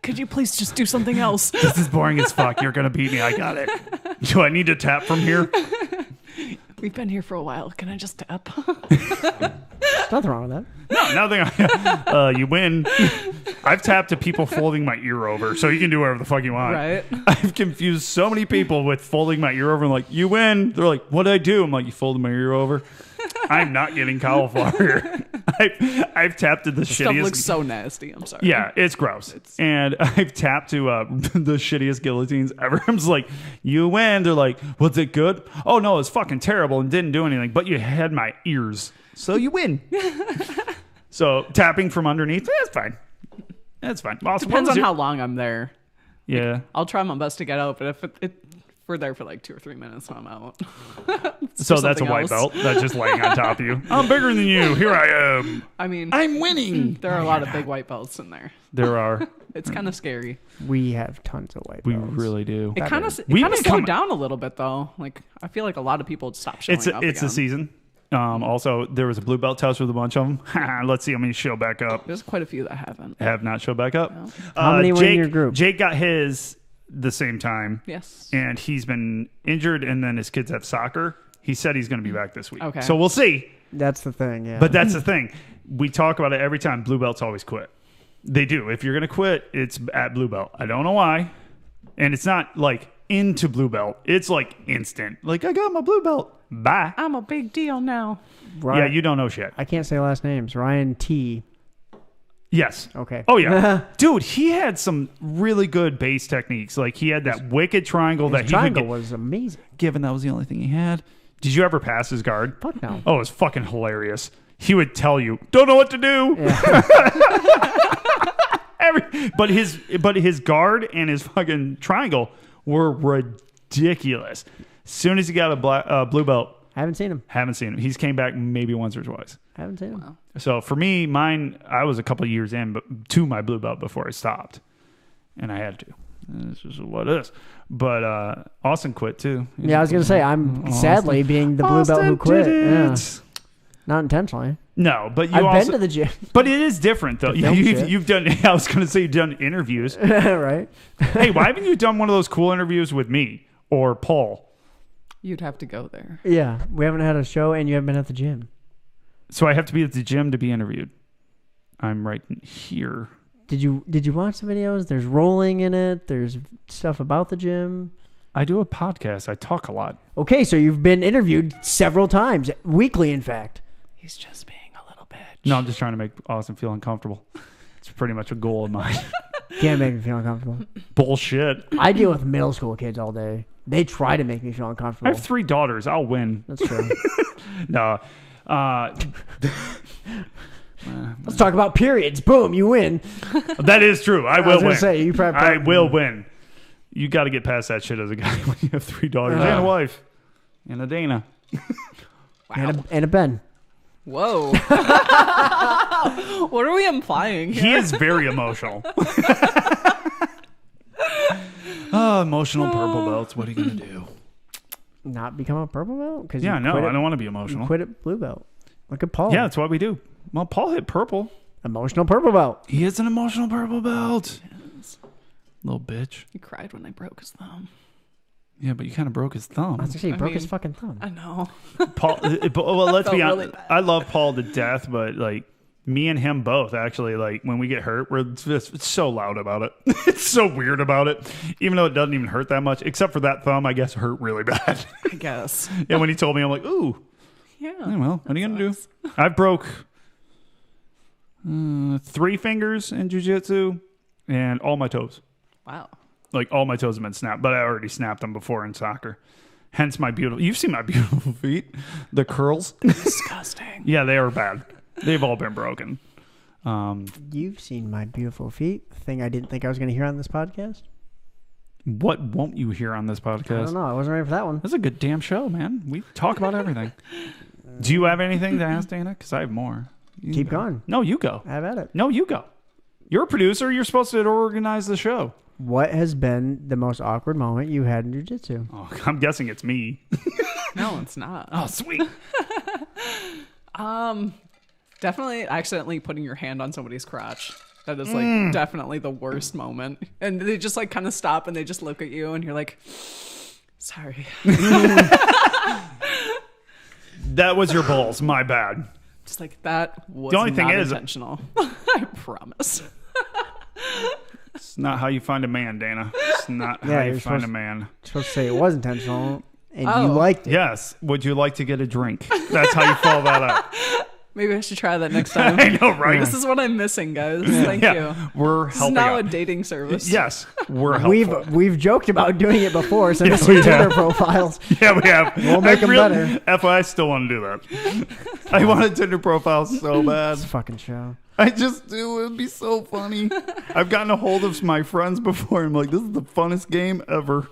Could you please just do something else? This is boring as fuck. You're gonna beat me. I got it. Do I need to tap from here? We've been here for a while. Can I just tap? There's nothing wrong with that. No, nothing. You win. I've tapped to people folding my ear over, so you can do whatever the fuck you want. Right. I've confused so many people with folding my ear over. I'm like, you win. They're like, what'd I do? I'm like, you folded my ear over. I'm not getting cauliflower. I've tapped to the Stuff shittiest. looks so nasty. I'm sorry. Yeah, it's gross. And I've tapped to the shittiest guillotines ever. I'm just like, you win. They're like, was it good? Oh, no, it's fucking terrible and didn't do anything. But you had my ears. So you win. So tapping from underneath, it's fine. It's fine. Well, Depends on how long I'm there. Yeah. I'll try my best to get out, but if we're there for like 2 or 3 minutes, I'm out. So that's a something white else. belt that's just laying on top of you. I'm bigger than you. Here I am. I mean, I'm winning. there are a lot of big white belts in there. There are. It's kind of scary. We have tons of white We belts. really do. It kind of We slowed become- down a little bit though. Like I feel like a lot of people stop showing It's up. a again. season. Also, there was a blue belt test with a bunch of them. Let's see how many show back up. There's quite a few that haven't. Have not showed back up. How many were in your group? Jake got his the same time. Yes. And he's been injured, and then his kids have soccer. He said he's going to be back this week. Okay. So we'll see. That's the thing, yeah. But that's the thing. we talk about it every time. Blue belts always quit. They do. If you're going to quit, it's at blue belt. I don't know why. And it's not like into blue belt. It's like instant. Like, I got my blue belt. Bye. I'm a big deal now. Ryan, Yeah, you don't know shit. I can't say last names. Ryan T. Yes. Okay. Oh, yeah. Dude, he had some really good base techniques. Like, he had that wicked triangle that His he triangle could was amazing. given that was the only thing he had. Did you ever pass his guard? Fuck no. Oh, it was fucking hilarious. He would tell you, don't know what to do. Yeah. But his guard and his fucking triangle were ridiculous. As soon as he got a blue belt, Haven't seen him. haven't seen him. He's came back maybe once or twice. Haven't seen him. So for me, I was a couple years in to my blue belt before I stopped. And I had to. This is what it is. But Austin quit too. Yeah, I was gonna say I'm sadly being the blue belt who quit. Yeah. Not intentionally. No, but you I've also been to the gym. But it is different though. film shit. You've done. I was going to say you've done interviews. Right? Hey, why haven't you done one of those cool interviews with me or Paul? You'd have to go there. Yeah. We haven't had a show and you haven't been at the gym. So I have to be at the gym to be interviewed. I'm right here. Did you watch the videos? There's rolling in it. There's stuff about the gym. I do a podcast. I talk a lot. Okay, so you've been interviewed several times, weekly in fact. He's just being a little bitch. No, I'm just trying to make Austin feel uncomfortable. It's pretty much a goal of mine. Can't make me feel uncomfortable. Bullshit. I deal with middle school kids all day. They try to make me feel I uncomfortable. have 3 daughters. I'll win. That's true. No. Let's talk about periods. Boom, you win. That is true. I was will gonna win. say, you probably- I will win. You got to get past that shit as a guy when you have 3 daughters and a wife and a Dana. And a Ben. Whoa. What are we implying here? He is very emotional. Oh, emotional purple belts. What are you gonna do? Not become a purple belt? Cause Yeah, you no, quit I at- don't want to be You emotional. quit at blue belt. Look at Paul. Yeah, that's what we do. Well, Paul hit purple. Emotional purple belt. He is an emotional purple belt. Little bitch. He cried when I broke his thumb. Yeah, but you kind of broke his thumb. I was gonna say he I broke his mean- fucking thumb. I know. Paul. Well, let's be Felt honest. really bad. I love Paul to death, but like me and him both actually, like when we get hurt, we're just so loud about it. It's so weird about it, even though it doesn't even hurt that much. Except for that thumb, I guess hurt really bad. I guess. And when he told me, I'm like, ooh. Yeah. Yeah, well, what are you gonna Sucks. do? I broke 3 fingers in jiu-jitsu and all my toes. Wow. Like all my toes have been snapped, but I already snapped them before in soccer. Hence my beautiful. You've seen my beautiful feet, the curls. Disgusting. Yeah, they are bad. They've all been broken. You've seen my beautiful feet. Thing I didn't think I was gonna hear on this podcast. What won't you hear on this I podcast? don't know. I wasn't ready for that one. That's a good damn show, man. We talk about everything. Do you have anything to ask, Dana? Because I have more. You Keep go. going. No, you go. Have at it. No, you go. You're a producer. You're supposed to organize the show. What has been the most awkward moment you had in jiu-jitsu? Oh, I'm guessing it's me. No, it's not. Oh, sweet. Definitely accidentally putting your hand on somebody's crotch. That is like definitely the worst moment. And they just like kind of stop and they just look at you and you're like, sorry. That was your balls. My bad. Just like that was The only thing not is- intentional. I promise. It's not how you find a man, Dana. It's not how you you're find a supposed- man. You're supposed to say it was intentional, and Oh. you liked it. Yes. Would you like to get a drink? That's how you follow that up. Maybe I should try that next time. I know, right? This is what I'm missing, guys. Thank Yeah, you. we're This is helping now a out. dating service. Yes, we're helpful. We've joked about doing it before. Send Yeah, us some we Tinder have. profiles. Yeah, we have. We'll make 'em better. FYI, I still want to do that. I want a Tinder profile so bad. This fucking show. I just do. It would be so funny. I've gotten a hold of my friends before. I'm like, this is the funnest game ever.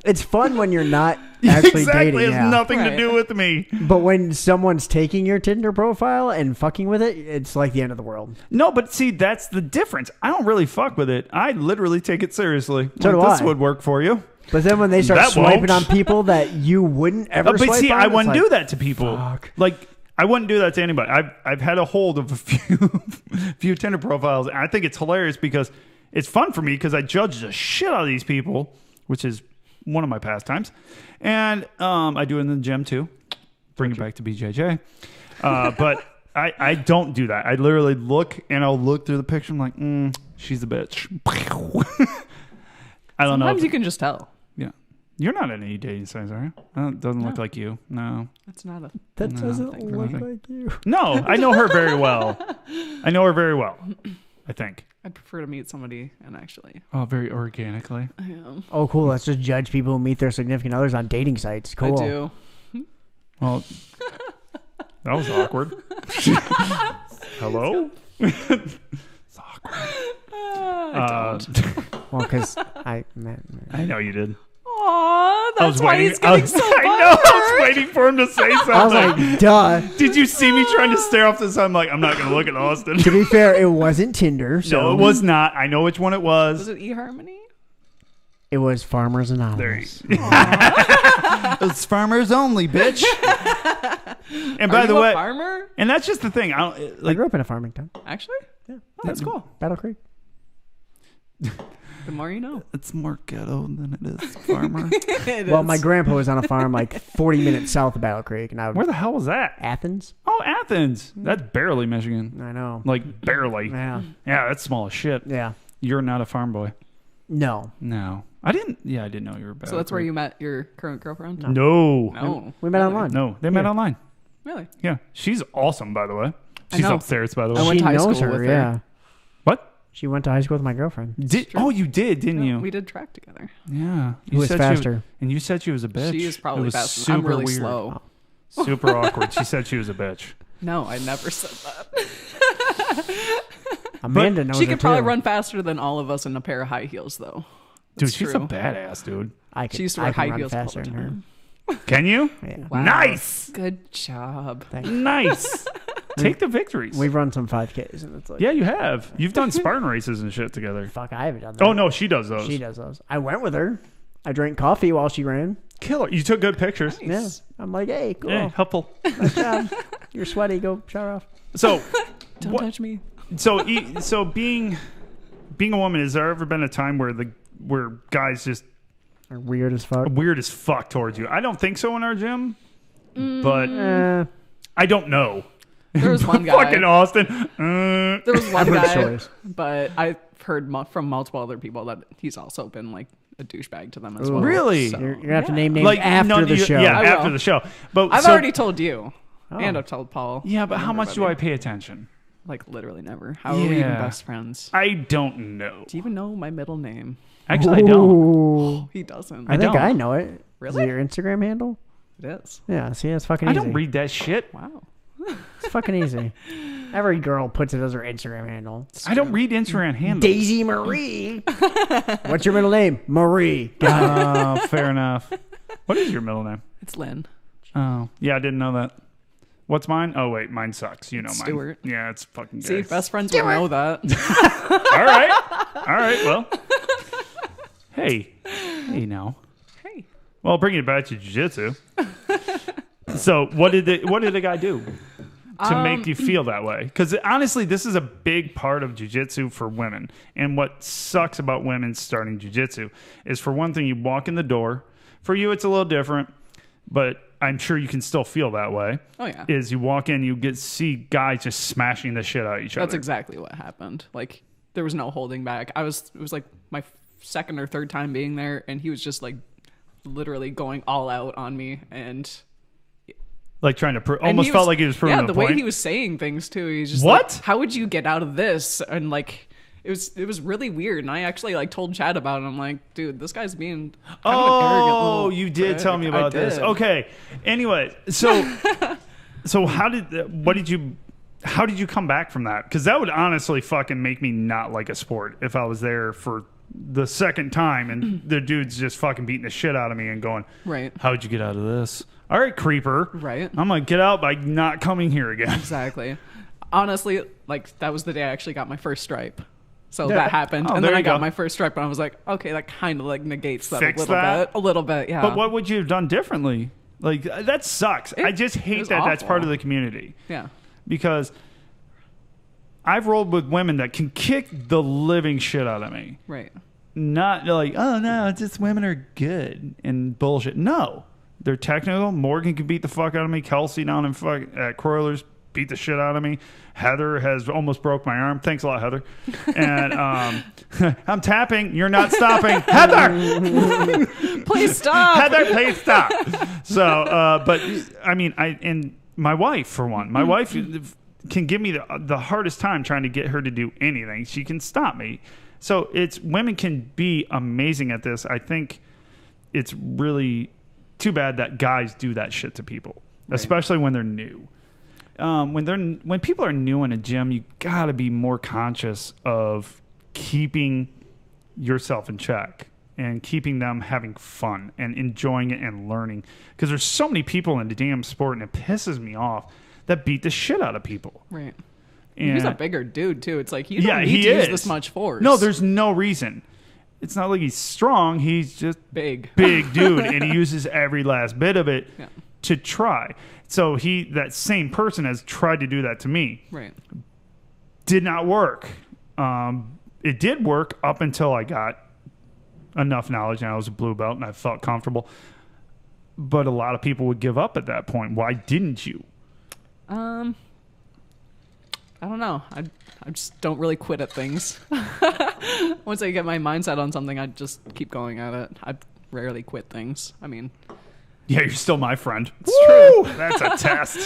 It's fun when you're not actually exactly. dating. It has Yeah. nothing to Right. do with me. But when someone's taking your Tinder profile and fucking with it, it's like the end of the world. No, but see, that's the difference. I don't really fuck with it. I literally take it seriously. So Like, do this I. would work for you. But then when they start That swiping won't. on people that you wouldn't ever But swipe see, on, I it's wouldn't like, do that to people. fuck. Like, I wouldn't do that to anybody. I've had a hold of a few Tinder profiles. And I think it's hilarious because it's fun for me because I judge the shit out of these people, which is one of my pastimes. And I do it in the gym too. Bring it back to BJJ. But I don't do that. I literally look and I'll look through the picture. I'm like, she's a bitch. I don't know. Sometimes you can just tell. Yeah. You're not in any dating sites, are you? It doesn't look like you. No. That's not a. That doesn't thing look for me. like you. No, I know her very well. I know her very well, I think. I'd prefer to meet somebody and actually. Oh, very organically. I am. Oh, cool. Let's just judge people who meet their significant others on dating sites. Cool. I do. Well, that was awkward. Hello? It's awkward. I don't. Well, because I know you did. Aw, I was that's why waiting. he's getting so I know. I was waiting for him to say something. I was like, duh. Did you see me trying to stare off the sun? I'm like, I'm not going to look at Austin. To be fair, it wasn't Tinder. So No, it was not. I know which one it was. Was it eHarmony? It was Farmers Anonymous. There it's farmers only, bitch. And by Are the you way, a farmer? and that's just the thing. I don't I like. grew up in a farming town. Actually? Yeah. Oh, that's cool. Battle Creek. The more you know. It's more ghetto than it is farmer. Well, my grandpa was on a farm like 40 minutes south of Battle Creek, and I would Where the hell was that? Athens. Oh, Athens. That's barely Michigan. I know. Like barely. Yeah. Yeah, that's small as shit. Yeah. You're not a farm boy. No. No, I didn't. Yeah, I didn't know you were. So that's where you met your current girlfriend? No. No. We met Really? online. No, they met Yeah. online. Really? Yeah, she's awesome, by the way. I She's know. upstairs, by the way. I went She to high knows school her, with her. yeah. What? She went to high school with my girlfriend. Oh, you did, didn't Yeah, you? we did track together. Yeah. Who was said faster? and you said she was a bitch. She is It probably was faster. I'm super really weird. slow. Super awkward. She said she was a bitch. No, I never said that. Amanda knows She her could probably too. run faster than all of us in a pair of high heels, though. Dude, That's she's true. a badass, dude. She used to I wear can high run heels all faster the than her. time. Can you? Yeah. Wow. Nice. Good job. Thanks. Nice. Take the victories. We've run some 5Ks, and it's like, Yeah, you have. You've done Spartan races and shit together. fuck, I haven't done that. Oh, no, she does those. She does those. I went with her. I drank coffee while she ran. Killer. You took good pictures. Yeah. I'm like, hey, cool. Yeah, helpful. Nice job. You're sweaty. Go shower off. So, Don't what- touch me. so being a woman, has there ever been a time where guys just Are weird as fuck. weird as fuck towards you? I don't think so in our gym, but I don't know. There was one guy. Fucking Austin. There was one I've heard guy, stories. but I've heard from multiple other people that he's also been like a douchebag to them as well. Really? So, You're going to have to yeah. name names Like after none the of you- show. Yeah, I after will. the show. But I've so- already told you, Oh. and I've told Paul. Yeah, but how much do I everybody. pay attention? Like literally never. How are we even Yeah. best friends? I don't know. Do you even know my middle name? Actually, I don't. Ooh. He doesn't. I think don't. I know it. Is Really? it your Instagram handle? It is. Yeah, see, it's fucking I easy. don't read that shit. Wow. It's fucking easy. Every girl puts it as her Instagram handle. I don't read Instagram handles. Daisy Marie. What's your middle name? Marie. Oh, fair enough. What is your middle name? It's Lynn. Oh, yeah, I didn't know that. What's mine? Oh, wait, mine sucks. You know mine. Stuart. Yeah, it's fucking See, good. best friends would know that. All right. All right, well. Hey now. Hey. Well, bringing it back to jiu-jitsu. So what did the guy do to make you feel that way? Because honestly, this is a big part of jiu-jitsu for women. And what sucks about women starting jiu-jitsu is, for one thing, you walk in the door. For you, it's a little different, but I'm sure you can still feel that way. Oh yeah. Is you walk in, you see guys just smashing the shit out of each other. That's exactly what happened. Like there was no holding back. It was like my second or third time being there, and he was just like literally going all out on me, and Like trying to and almost he felt was- like he was proving yeah, a the point. way he was saying things too. He's just What? like, how would you get out of this? And like it was really weird. And I actually like told Chad about it. I'm like, dude, this guy's being kind of an arrogant Oh, little you did prick. tell me I about this. did. Okay. Anyway, so how did you come back from that? Because that would honestly fucking make me not like a sport if I was there for the second time and the dude's just fucking beating the shit out of me and going, Right. how'd you get out of this? All right, creeper. Right. I'm gonna get out by not coming here again. Exactly. Honestly, like that was the day I actually got my first stripe. So Yeah. that happened. Oh, and there then I you got go. my first stripe and I was like, okay, that kind of like negates that Fix a little that? bit. A little bit, yeah. But what would you have done differently? Like, that sucks. I just it hate was that that's part of awful. the community. Yeah. Because I've rolled with women that can kick the living shit out of me. Right. Not like, oh no, it's just women are good and bullshit. No, they're technical. Morgan can beat the fuck out of me. Kelsey down in at Croylers beat the shit out of me. Heather has almost broke my arm. Thanks a lot, Heather. And I'm tapping. You're not stopping. Heather! Please stop. Heather, please stop. So, but I mean, and my wife, for one, my wife can give me the hardest time trying to get her to do anything. She can stop me. So women can be amazing at this. I think it's really too bad that guys do that shit to people, especially when they're new. When people are new in a gym, you gotta be more conscious of keeping yourself in check and keeping them having fun and enjoying it and learning. Because there's so many people in the damn sport, and it pisses me off, that beat the shit out of people. Right. And he's a bigger dude too. It's like you don't need he to use is. this much force. No, there's no reason. It's not like he's strong. He's just big dude, and he uses every last bit of it to try. So that same person has tried to do that to me. Right. Did not work. It did work up until I got enough knowledge and I was a blue belt and I felt comfortable. But a lot of people would give up at that point. Why didn't you? I don't know. I just don't really quit at things. Once I get my mindset on something, I just keep going at it. I rarely quit things. I mean, yeah, you're still my friend. it's true. That's a test.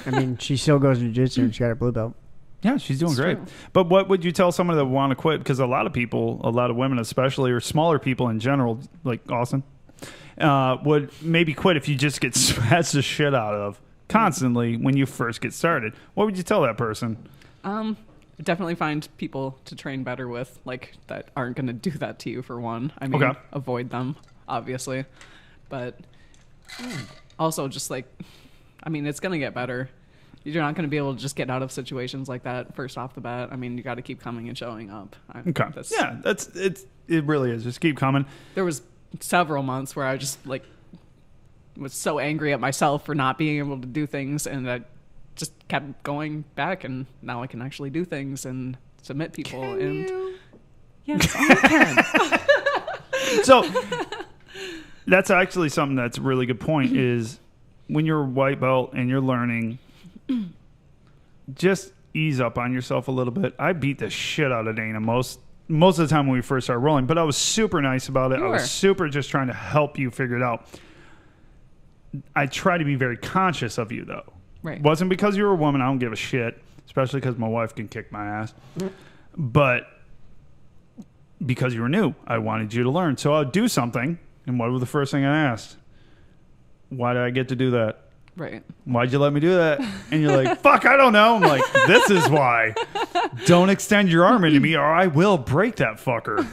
I mean, she still goes to jiu-jitsu and she got her blue belt. Yeah, she's doing It's great. true. But what would you tell someone that want to quit? Because a lot of people, a lot of women especially, or smaller people in general, like Austin, would maybe quit if you just get smashed the shit out of constantly when you first get started. What would you tell that person? Definitely find people to train better with, like, that aren't going to do that to you, for one. I mean, Okay. avoid them, obviously. But also just, like, I mean, it's going to get better. You're not going to be able to just get out of situations like that first off the bat. I mean, you got to keep coming and showing up. Okay. It really is. Just keep coming. There was several months where I just, like, was so angry at myself for not being able to do things, and I just kept going back, and now I can actually do things and submit people. Yes, I can. So that's actually something that's a really good point is when you're a white belt and you're learning, just ease up on yourself a little bit. I beat the shit out of Dana most of the time when we first started rolling, but I was super nice about it. You I was were. super just trying to help you figure it out. I try to be very conscious of you, though. Right. Wasn't because you were a woman. I don't give a shit, especially because my wife can kick my ass. But because you were new, I wanted you to learn. So I'd do something, and what was the first thing I asked? Why did I get to do that? Right. Why'd you let me do that? And you're like, fuck, I don't know. I'm like, this is why. Don't extend your arm into me or I will break that fucker.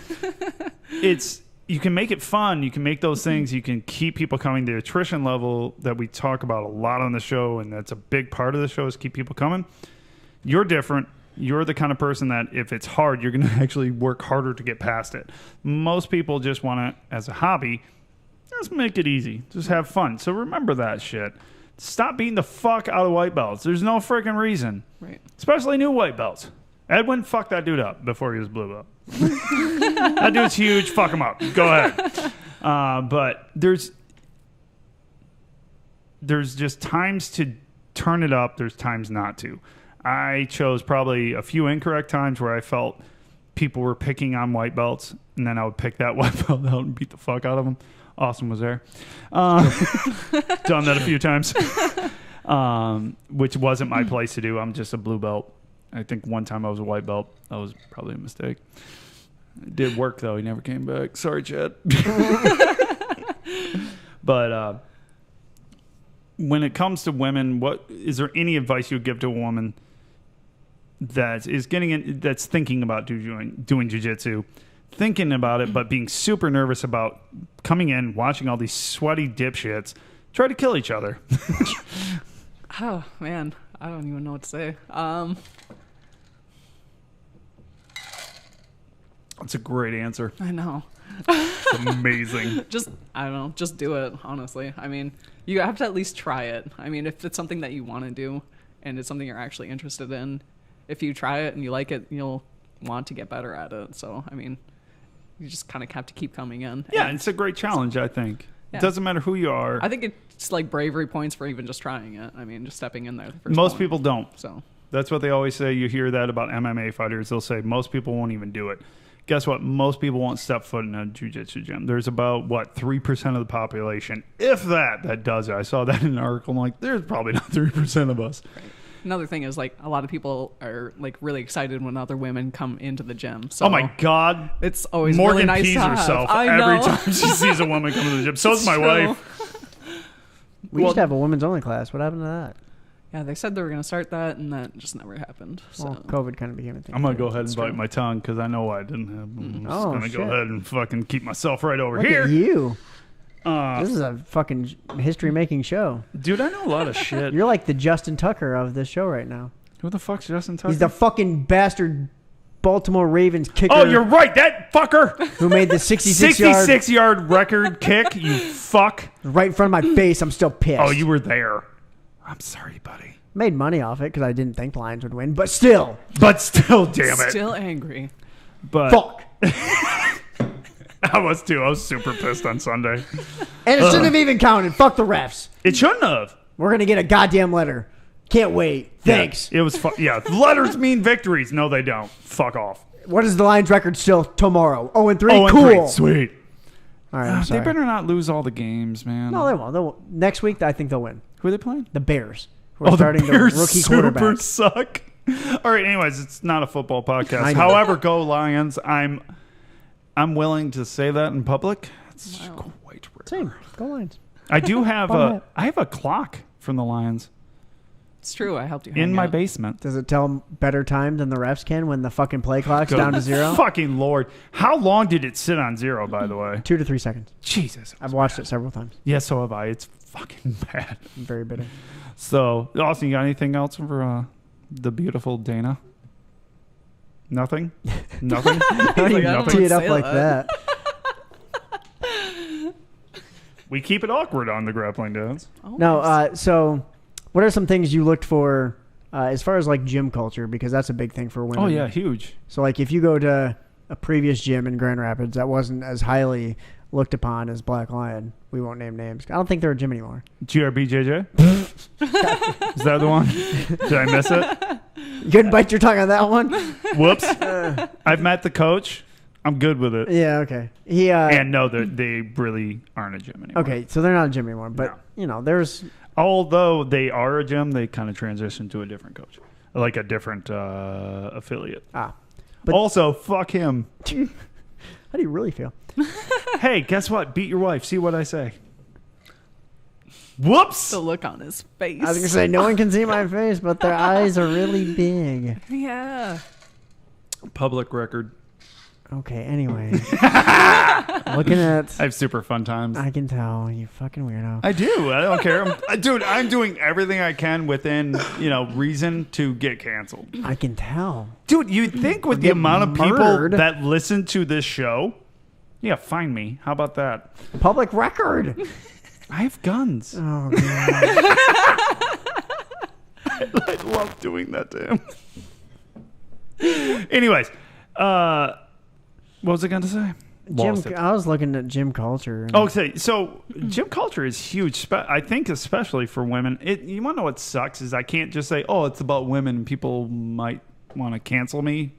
You can make it fun. You can make those things. You can keep people coming. The attrition level that we talk about a lot on the show, and that's a big part of the show, is keep people coming. You're different. You're the kind of person that if it's hard, you're going to actually work harder to get past it. Most people just want to, as a hobby, just make it easy. Just have fun. So remember that shit. Stop beating the fuck out of white belts. There's no freaking reason. Right. Especially new white belts. Edwin, fuck that dude up before he was blue belt. That dude's huge. Fuck him up. Go ahead. But there's just times to turn it up. There's times not to. I chose probably a few incorrect times where I felt people were picking on white belts, and then I would pick that white belt out and beat the fuck out of them. Austin was there. Done that a few times, which wasn't my place to do. I'm just a blue belt. I think one time I was a white belt. That was probably a mistake. It did work, though. He never came back. Sorry, Chad. But when it comes to women, is there any advice you would give to a woman that is that's thinking about doing jiu-jitsu, thinking about it, but being super nervous about coming in, watching all these sweaty dipshits try to kill each other? Oh, man. I don't even know what to say. That's a great answer. I know. It's amazing. I don't know. Just do it, honestly. I mean, you have to at least try it. I mean, if it's something that you want to do and it's something you're actually interested in, if you try it and you like it, you'll want to get better at it. So, I mean, you just kind of have to keep coming in. Yeah, And it's a great challenge, I think. Yeah. It doesn't matter who you are. I think it's like bravery points for even just trying it. I mean, just stepping in there. The first Most point. people don't. So That's what they always say. You hear that about MMA fighters. They'll say most people won't even do it. Guess what? Most people won't step foot in a jiu-jitsu gym. There's about, 3% of the population, if that does it. I saw that in an article. I'm like, there's probably not 3% of us. right. Another thing is like a lot of people are like really excited when other women come into the gym. So Oh my God. it's always Morgan really nice pees to have. herself I every know. time she sees a woman come to the gym. So's It's my true. wife. We used to have a women's only class. What happened to that? Yeah, they said they were going to start that, and that just never happened. So Well, COVID kind of became a thing. I'm going to go ahead and That's bite true. my tongue because I know why I didn't have. I'm just Oh, going to go shit. ahead and fucking keep myself right over Look here. at you. Uh, This is a fucking history-making show. dude, I know a lot of shit. You're like the Justin Tucker of this show right now. Who the fuck's Justin Tucker? He's the fucking bastard Baltimore Ravens kicker Oh, you're right. That fucker. who made the 66-yard 66-yard record kick, you fuck. right in front of my face. I'm still pissed. Oh, you were there. I'm sorry, buddy. Made money off it because I didn't think the Lions would win, but still. But still, damn it. still angry. But Fuck. I was too. I was super pissed on Sunday. And it shouldn't have even counted. Fuck the refs. It shouldn't have. We're going to get a goddamn letter. Can't wait. Thanks. Yeah, it was yeah. Letters mean victories. No, they don't. Fuck off. What is the Lions record still tomorrow? 0-3? Oh, and Cool. great. Sweet. All right, I'm They sorry. better not lose all the games, man. No, they won't. Next week, I think they'll win. Who are they playing? The Bears. We're The starting Bears the rookie super quarterback. suck. All right. Anyways, it's not a football I podcast. know. However, go Lions. I'm willing to say that in public. It's Wow. quite rare. Same. Go Lions. I do have Bum it. I have a clock from the Lions It's true. I helped you. in hang my out. basement. Does it tell better time than the refs can when the fucking play clock's down to zero? Fucking Lord. How long did it sit on zero, by the way? 2 to 3 seconds. Jesus. I've watched it several times. Yes, so have I. It's fucking bad. I'm very bitter. So, Austin, you got anything else for the beautiful Dana? Nothing? Nothing? How do Like, you I don't tee wanna it up say like that. that? We keep it awkward on the Grappling Dads. Oh, No, nice. so what are some things you looked for as far as like gym culture? Because that's a big thing for women. Oh, yeah, huge. So like if you go to a previous gym in Grand Rapids that wasn't as highly looked upon as Black Lion, we won't name names. I don't think they're a gym anymore. GRBJJ? Is that the one? Did I miss it? You couldn't bite your tongue on that one? Whoops. I've met the coach. I'm good with it. Yeah, okay. He And no, they really aren't a gym anymore. okay, so they're not a gym anymore, but No. you know, there's Although they are a gym, they kind of transitioned to a different coach, like a different affiliate. But- Also, fuck him. how do you really feel? Hey, guess what? Beat your wife. See what I say. Whoops. the look on his face. I was gonna say no one can see my face, but their eyes are really big. Yeah. Public record. Okay, anyway. Looking at I have super fun times. I can tell, you fucking weirdo. I do. I don't care. Dude, I'm doing everything I can within, reason to get canceled. I can tell. Dude, you'd think with the Get amount of people murdered. that listen to this show, yeah, find me. How about that? Public record. I have guns. Oh god. I love doing that to him. Anyways, what was I going to say? Lost it. I was looking at gym culture. and- Okay, so gym culture is huge. I think especially for women. You want to know what sucks is I can't just say, "Oh, it's about women." And people might want to cancel me,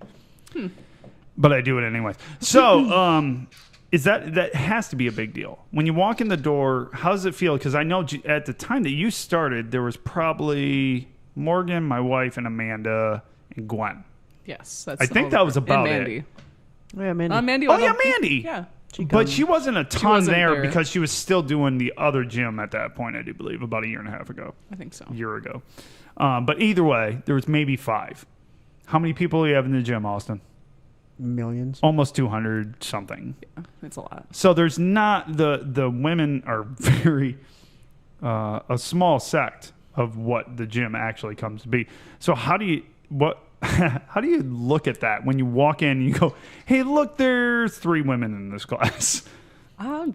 but I do it anyways. So, is that has to be a big deal when you walk in the door? How does it feel? Because I know at the time that you started, there was probably Morgan, my wife, and Amanda and Gwen. Yes. That's I the think whole that was group. about and it. Mandy. Oh, yeah, man. Mandy. Oh was yeah, up- Mandy. Yeah. But she wasn't a ton wasn't there there. because she was still doing the other gym at that point, I do believe, about a year and a half ago, I think so. a year ago. But either way, there was maybe 5. How many people do you have in the gym, Austin? Millions. Almost 200 something. Yeah, it's a lot. So there's not the women are very a small sect of what the gym actually comes to be. So how do you look at that when you walk in and you go, hey, look, there's 3 women in this class?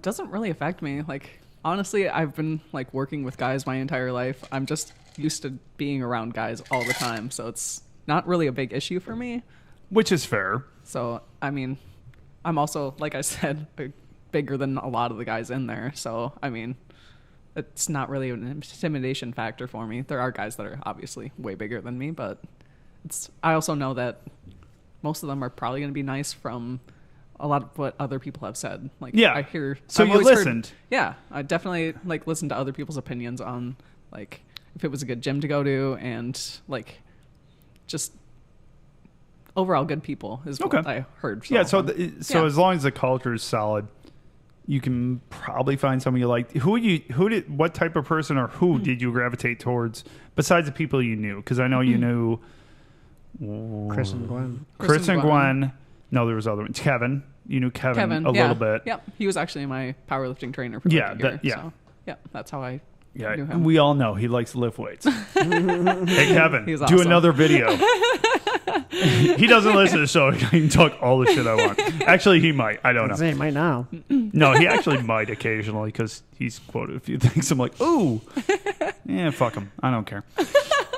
Doesn't really affect me. Like, honestly, I've been like working with guys my entire life. I'm just used to being around guys all the time, so it's not really a big issue for me. Which is fair. So, I mean, I'm also, like I said, a bigger than a lot of the guys in there. So, I mean, it's not really an intimidation factor for me. There are guys that are obviously way bigger than me, but I also know that most of them are probably going to be nice from a lot of what other people have said. Like, Yeah. I hear. So I've you always listened. Yeah, I definitely like listen to other people's opinions on like if it was a good gym to go to and like just overall good people is what I heard. Yeah. So as long as the culture is solid, you can probably find someone you like. What type of person or who did you gravitate towards besides the people you knew? Because I know you knew Chris and Gwen. Chris and Gwen. No, there was other ones. Kevin. You knew Kevin a little bit. Yep. He was actually my powerlifting trainer for like a year. So, yeah, that's how I knew him. We all know he likes to lift weights. Hey, Kevin, He's do awesome. another video. He doesn't listen to the show. He can talk all the shit I want. Actually, he might. I don't know. He might now. No, he actually might occasionally because he's quoted a few things. I'm like, ooh. Yeah, fuck him. I don't care.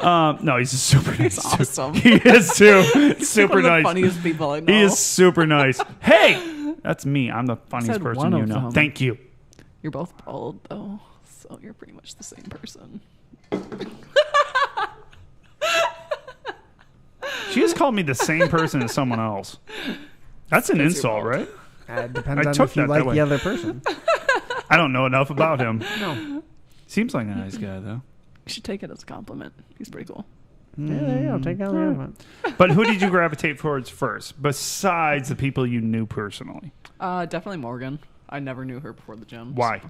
No, he's just super nice. He's awesome. He is too. Super One of the nice. funniest people I know. He is super nice. Hey, that's me. I'm the funniest Said person one you of know. them. Thank you. You're both bald though, so you're pretty much the same person. She just called me the same person as someone else. That's an insult, right? It depends I on took if you that like way. the other person. I don't know enough about him. No. Seems like a nice guy, though. You should take it as a compliment. He's pretty cool. Yeah, there you go. Take out the other one. But who did you gravitate towards first, besides the people you knew personally? Definitely Morgan. I never knew her before the gym. Why?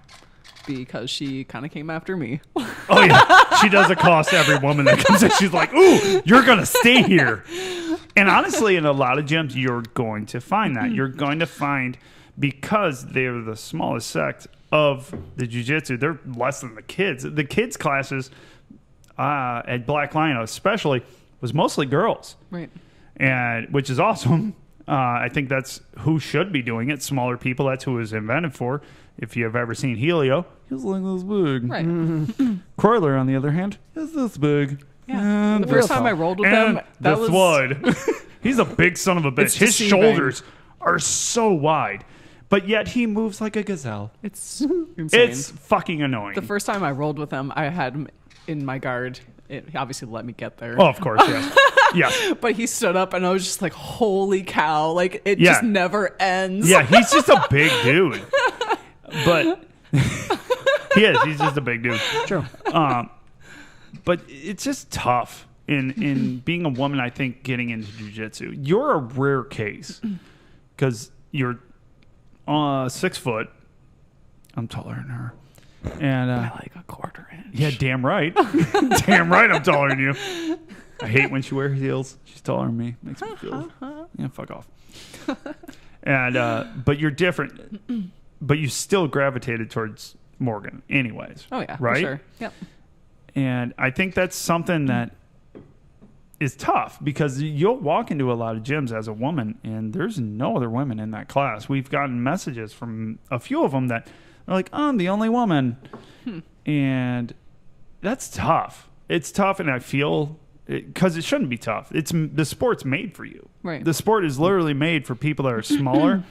Because she kind of came after me. Oh, yeah. She does accost every woman that comes in. She's like, ooh, you're going to stay here. And honestly, in a lot of gyms, you're going to find that. You're going to find, because they're the smallest sect of the jiu-jitsu, they're less than the kids. The kids' classes at Black Lion especially was mostly girls. Right. And which is awesome. I think that's who should be doing it. Smaller people, that's who it was invented for. If you've ever seen Helio, he's like this big. Right. Croyler, on the other hand, is this big. Yeah. And The first this time I tall. rolled with And them, that the was flood. He's a big son of a bitch. It's His deceiving. shoulders are so wide, but yet he moves like a gazelle. It's insane. It's fucking annoying. The first time I rolled with him, I had him in my guard. He obviously let me get there. Oh, of course, yes. Yeah. But he stood up and I was just like, holy cow. Like, it Yeah. just never ends. Yeah, he's just a big dude. But he is. He's just a big dude. True. But it's just tough in being a woman, I think, getting into jiu-jitsu. You're a rare case because you're 6 foot. I'm taller than her. And By like a quarter inch. yeah, damn right. Damn right I'm taller than you. I hate when she wears heels. She's taller than me. Makes me feel... Yeah, fuck off. And but you're different. But you still gravitated towards Morgan anyways. Oh, yeah. Right? For sure. Yep. And I think that's something that is tough because you'll walk into a lot of gyms as a woman and there's no other women in that class. We've gotten messages from a few of them that are like, I'm the only woman. And that's tough. It's tough, and I feel... Because it shouldn't be tough. The sport's made for you. Right. The sport is literally made for people that are smaller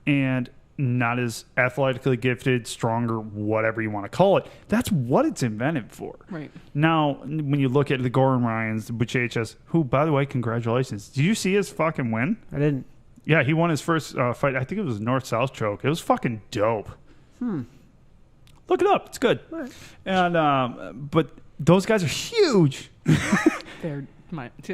and not as athletically gifted, stronger, whatever you want to call it. That's what it's invented for. Right. Now, when you look at the Gordon Ryans, the Buchachas, who, by the way, congratulations. Did you see his fucking win? I didn't. Yeah, he won his first fight. I think it was North-South choke. It was fucking dope. Look it up. It's good. Right. And but those guys are huge. They're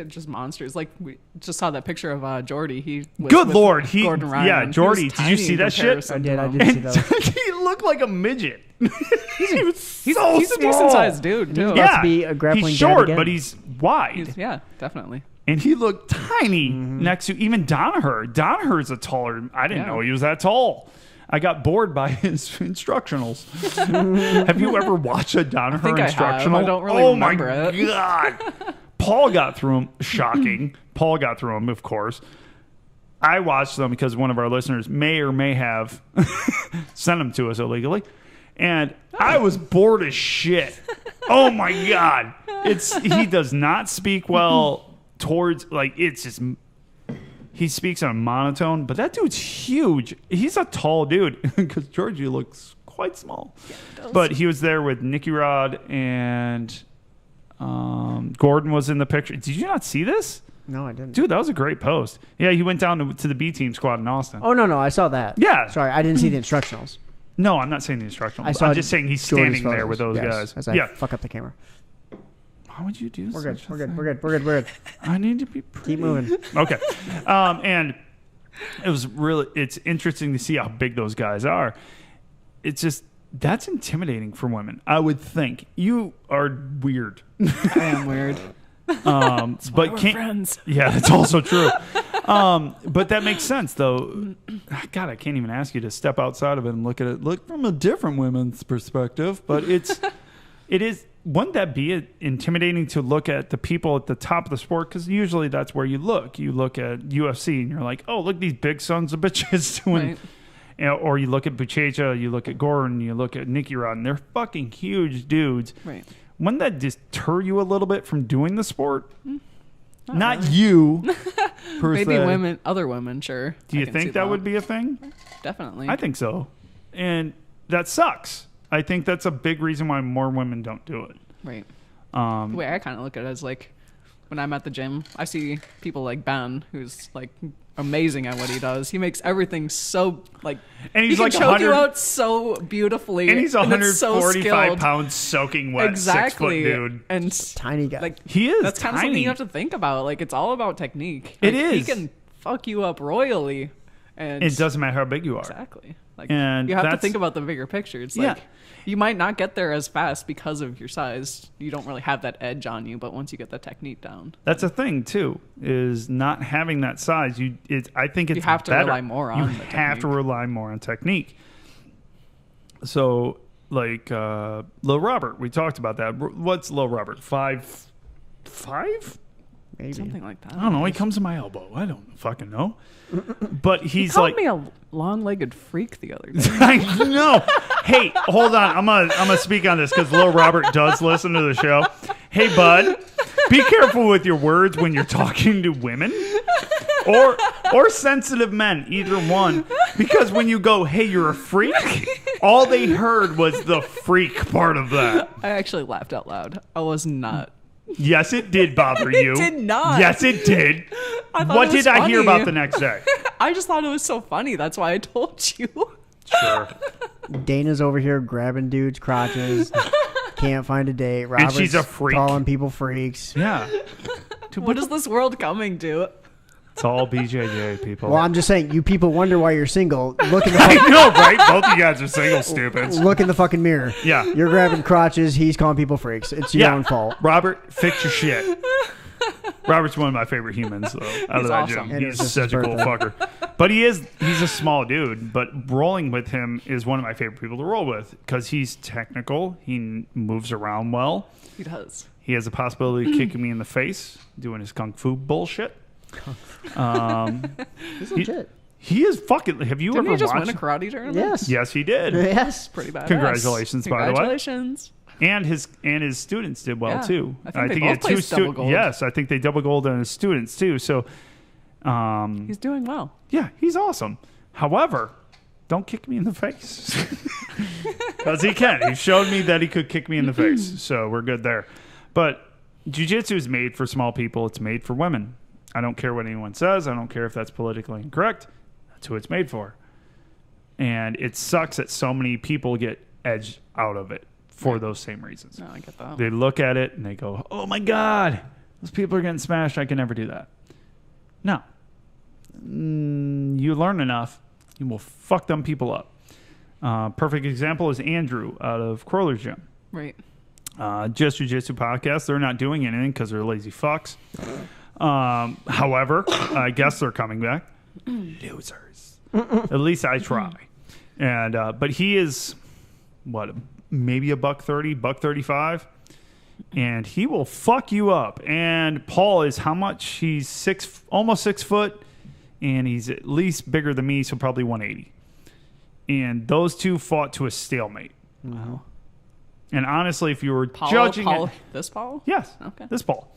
just monsters. Like, we just saw that picture of Jordy. He was Good with Lord. Gordon Ryan. Yeah, He was Jordy. Did you tiny see in that shit? comparison I to did. I him. did see those. He looked like a midget. he was He's so a small. decent sized dude, too. Yeah. to be a grappling he's dad short, again. but he's wide. Yeah, definitely. And he looked tiny next to even Danaher. Danaher's a taller. I didn't Yeah. know he was that tall. I got bored by his instructionals. Have you ever watched a Danaher think I have. instructional? I don't really oh remember my it. God. Paul got through him. Shocking. Paul got through him, of course. I watched them because one of our listeners may or may have sent them to us illegally. And I was bored as shit. Oh my God. He does not speak well towards, like, it's just, he speaks in a monotone, but that dude's huge. He's a tall dude because Georgie looks quite small. Yeah, but he was there with Nicky Rod and Gordon was in the picture. Did you not see this? No, I didn't. Dude, that was a great post. Yeah, he went down to the B team squad in Austin. Oh, no, I saw that. Yeah. Sorry, I didn't see the instructionals. No, I'm not saying the instructional. I'm just saying he's Jordan's standing there with those photos. guys. As I fuck up the camera. How would you do We're good. such a We're good. thing? We're good. I need to be pretty. Keep moving. Okay. And it's interesting to see how big those guys are. It's just, that's intimidating for women, I would think. You are weird. I am weird. But we're friends. Yeah, that's also true. But that makes sense, though. God, I can't even ask you to step outside of it and look at it. Look from a different women's perspective. But it is. Wouldn't that be intimidating to look at the people at the top of the sport? Because usually that's where you look. You look at UFC and you're like, oh, look, these big sons of bitches doing. Right. You know, or you look at Buchecha, you look at Gordon, you look at Nicky Rod, and they're fucking huge dudes. Right. Wouldn't that deter you a little bit from doing the sport? Not really. You, per Maybe se. other women, sure. Do you think that would be a thing? Definitely. I think so. And that sucks. I think that's a big reason why more women don't do it. Right. The way I kind of look at it is like when I'm at the gym, I see people like Ben, who's like amazing at what he does. He makes everything so like, and he's he like can choke you out so beautifully. And he's it's so 145 skilled. pounds soaking wet, Exactly. 6 foot dude. And Tiny guy. like he is. That's kind of something you have to think about. Like it's all about technique. It Like, is. He can fuck you up royally. And It doesn't matter how big you are. Exactly. Like And you have to that's- think about the bigger picture. It's Yeah. like you might not get there as fast because of your size. You don't really have that edge on you, but once you get the technique down, That's a thing too. Is not having that size. I think it's you have to better. rely more on You the have to technique. rely more on technique. So, like Lil Robert, we talked about that. What's Lil Robert? 5'5"? Maybe. something like that. I don't know. He comes to my elbow. I don't fucking know. But He he's called like, me a long-legged freak the other day. I know. Hey, hold on. I'm gonna speak on this because Lil Robert does listen to the show. Hey, bud, be careful with your words when you're talking to women or sensitive men, either one. Because when you go, hey, you're a freak, all they heard was the freak part of that. I actually laughed out loud. I was not. Yes, it did bother you. It did not. Yes, it did. I thought What it was did I hear funny. about the next day? I just thought it was so funny. That's why I told you. Sure. Dana's over here grabbing dudes' crotches. Can't find a date. Robert's she's a freak. calling people freaks. Yeah. What is this world coming to? It's all BJJ, people. Well, I'm just saying, you people wonder why you're single. Look in the I fucking, know, right? Both of you guys are single stupids. look in the fucking mirror. Yeah. You're grabbing crotches. He's calling people freaks. It's your own fault. Robert, fix your shit. Robert's one of my favorite humans, though. Out of that awesome. gym. And it He's was just such his a cool birthday. fucker. But he's a small dude. But rolling with him is one of my favorite people to roll with because he's technical. He moves around well. He does. He has the possibility of kicking me in the face, doing his kung fu bullshit. It's legit. He is fucking. Have you Didn't ever he just watched? win a karate tournament? Yes. Yes, he did. Yes. Pretty badass. Congratulations, by the way. Congratulations. And his students did well Yeah. too. I think they he both had two placed double gold. Yes, I think they double gold on his students too. So, He's doing well. yeah, he's awesome. However, don't kick me in the face because he can. He showed me that he could kick me in the face, so we're good there. But jiu-jitsu is made for small people. It's made for women. I don't care what anyone says. I don't care if that's politically incorrect. That's who it's made for. And it sucks that so many people get edged out of it for those same reasons. No, I get that. They look at it and they go, oh my God, those people are getting smashed. I can never do that. No. You learn enough, you will fuck them people up. Perfect example is Andrew out of Crowler's Gym. Right. Just Jiu-Jitsu podcast. They're not doing anything because they're lazy fucks. However, I guess they're coming back. Losers. At least I try. And but he is what, maybe $130, $135, and he will fuck you up. And Paul is how much? He's almost 6 foot, and he's at least bigger than me, so probably 180. And those two fought to a stalemate. Wow. And honestly, if you were Paul, judging Paul, it, this Paul? yes, Okay. this Paul.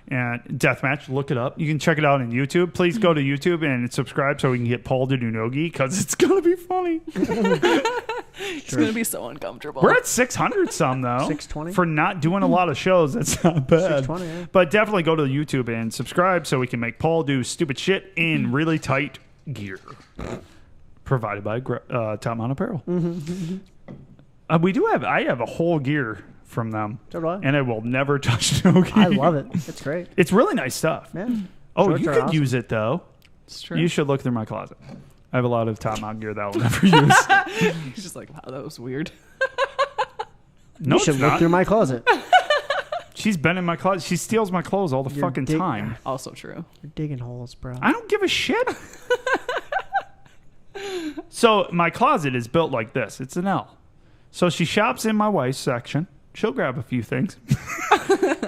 And Deathmatch, look it up. You can check it out on YouTube. Please go to YouTube and subscribe so we can get Paul to do nogi because it's going to be funny. It's going to be so uncomfortable. We're at 600 some, though. 620? For not doing a lot of shows. That's not bad. 620, yeah. But definitely go to YouTube and subscribe so we can make Paul do stupid shit in really tight gear. Provided by Top Mount Apparel. I have a whole gear from them. So do I. And I will never touch nogi. I love it. It's great. It's really nice stuff. Yeah. Oh, Shorts you are could awesome. use it, though. It's true. You should look through my closet. I have a lot of Top Mount gear that I'll never use. He's just like, wow, that was weird. No, You should it's look not. through my closet. She's been in my closet. She steals my clothes all the You're fucking dig- time. Also true. You're digging holes, bro. I don't give a shit. So my closet is built like this. It's an L. So she shops in my wife's section. She'll grab a few things.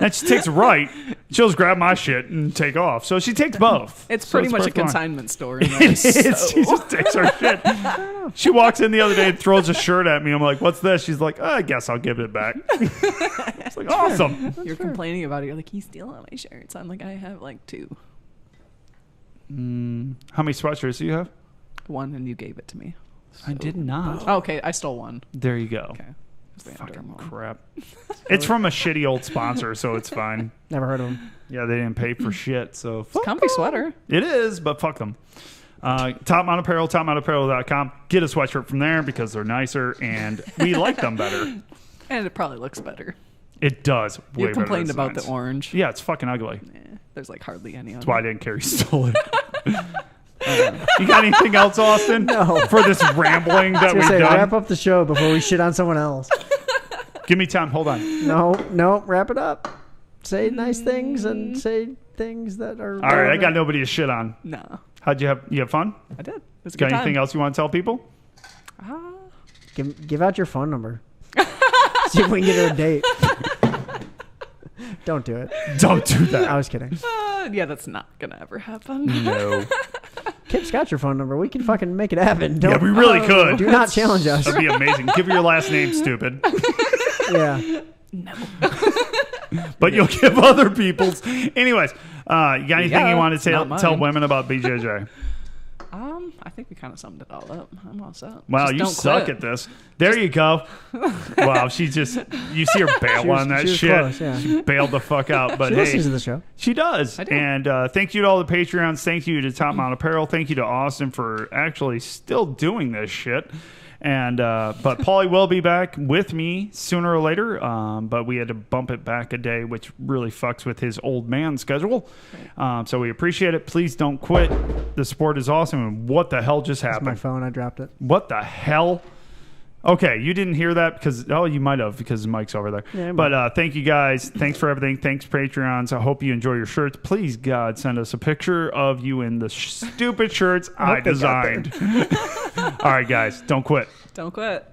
And she takes a right. She'll just grab my shit and take off. So she takes both. It's So pretty much a perfectly fine. consignment store. In It there, is. so- She just takes her shit. She walks in the other day and throws a shirt at me. I'm like, what's this? She's like, I guess I'll give it back. It's like, awesome. You're complaining about it. You're like, he's stealing all my shirts. I'm like, I have like 2. How many sweatshirts do you have? 1, and you gave it to me. I did not. Oh, okay, I stole 1. There you go. Okay. It's the Under Fucking Armour one. crap. It's from a shitty old sponsor, so it's fine. Never heard of him. Yeah, they didn't pay for shit, so fuck Comfy 'em. sweater. It is, but fuck them. Top Mount Apparel, topmountapparel.com. Get a sweatshirt from there because they're nicer and we like them better. And it probably looks better. It does. You Way better complained about designs. the orange. Yeah, it's fucking ugly. There's like hardly any on That's why I didn't carry stole it. You got anything else, Austin? No. For this rambling that I was we've gonna say, done? wrap up the show before we shit on someone else. Give me time. Hold on. No, wrap it up. Say nice things and say things that are. All right, I got nobody to shit on. No, How'd you have fun? I did. It was a Got good anything time. else you want to tell people? Give out your phone number. See if we can get her a date. Don't do it. Don't do that. I was kidding. Yeah, that's not gonna ever happen. No. Kip's got your phone number. We can fucking make it happen. Yeah, Don't, we really could. do not challenge us. That'd be amazing. Give her your last name, stupid. Yeah. No. But you'll give other people's. Anyways, you got anything Yeah, you want to not mine. tell women about BJJ? I think we kind of summed it all up. I'm all set. Wow, Just you don't suck quit. at this. There you go. Wow, she just, you see her bail on that she was shit. close, yeah. She bailed the fuck out. But She hey, listens to the show. she does. I do. And thank you to all the Patreons. Thank you to Top Mount Apparel. Thank you to Austin for actually still doing this shit. And but Paulie will be back with me sooner or later. But we had to bump it back a day, which really fucks with his old man schedule. So we appreciate it. Please don't quit. The support is awesome. And what the hell just That's happened? my phone. I dropped it. What the hell? Okay, you didn't hear that because you might have because the mic's over there. Yeah, but thank you guys. Thanks for everything. Thanks Patreons. I hope you enjoy your shirts. Please God, send us a picture of you in the stupid shirts I hope they got designed. All right, guys, don't quit. Don't quit.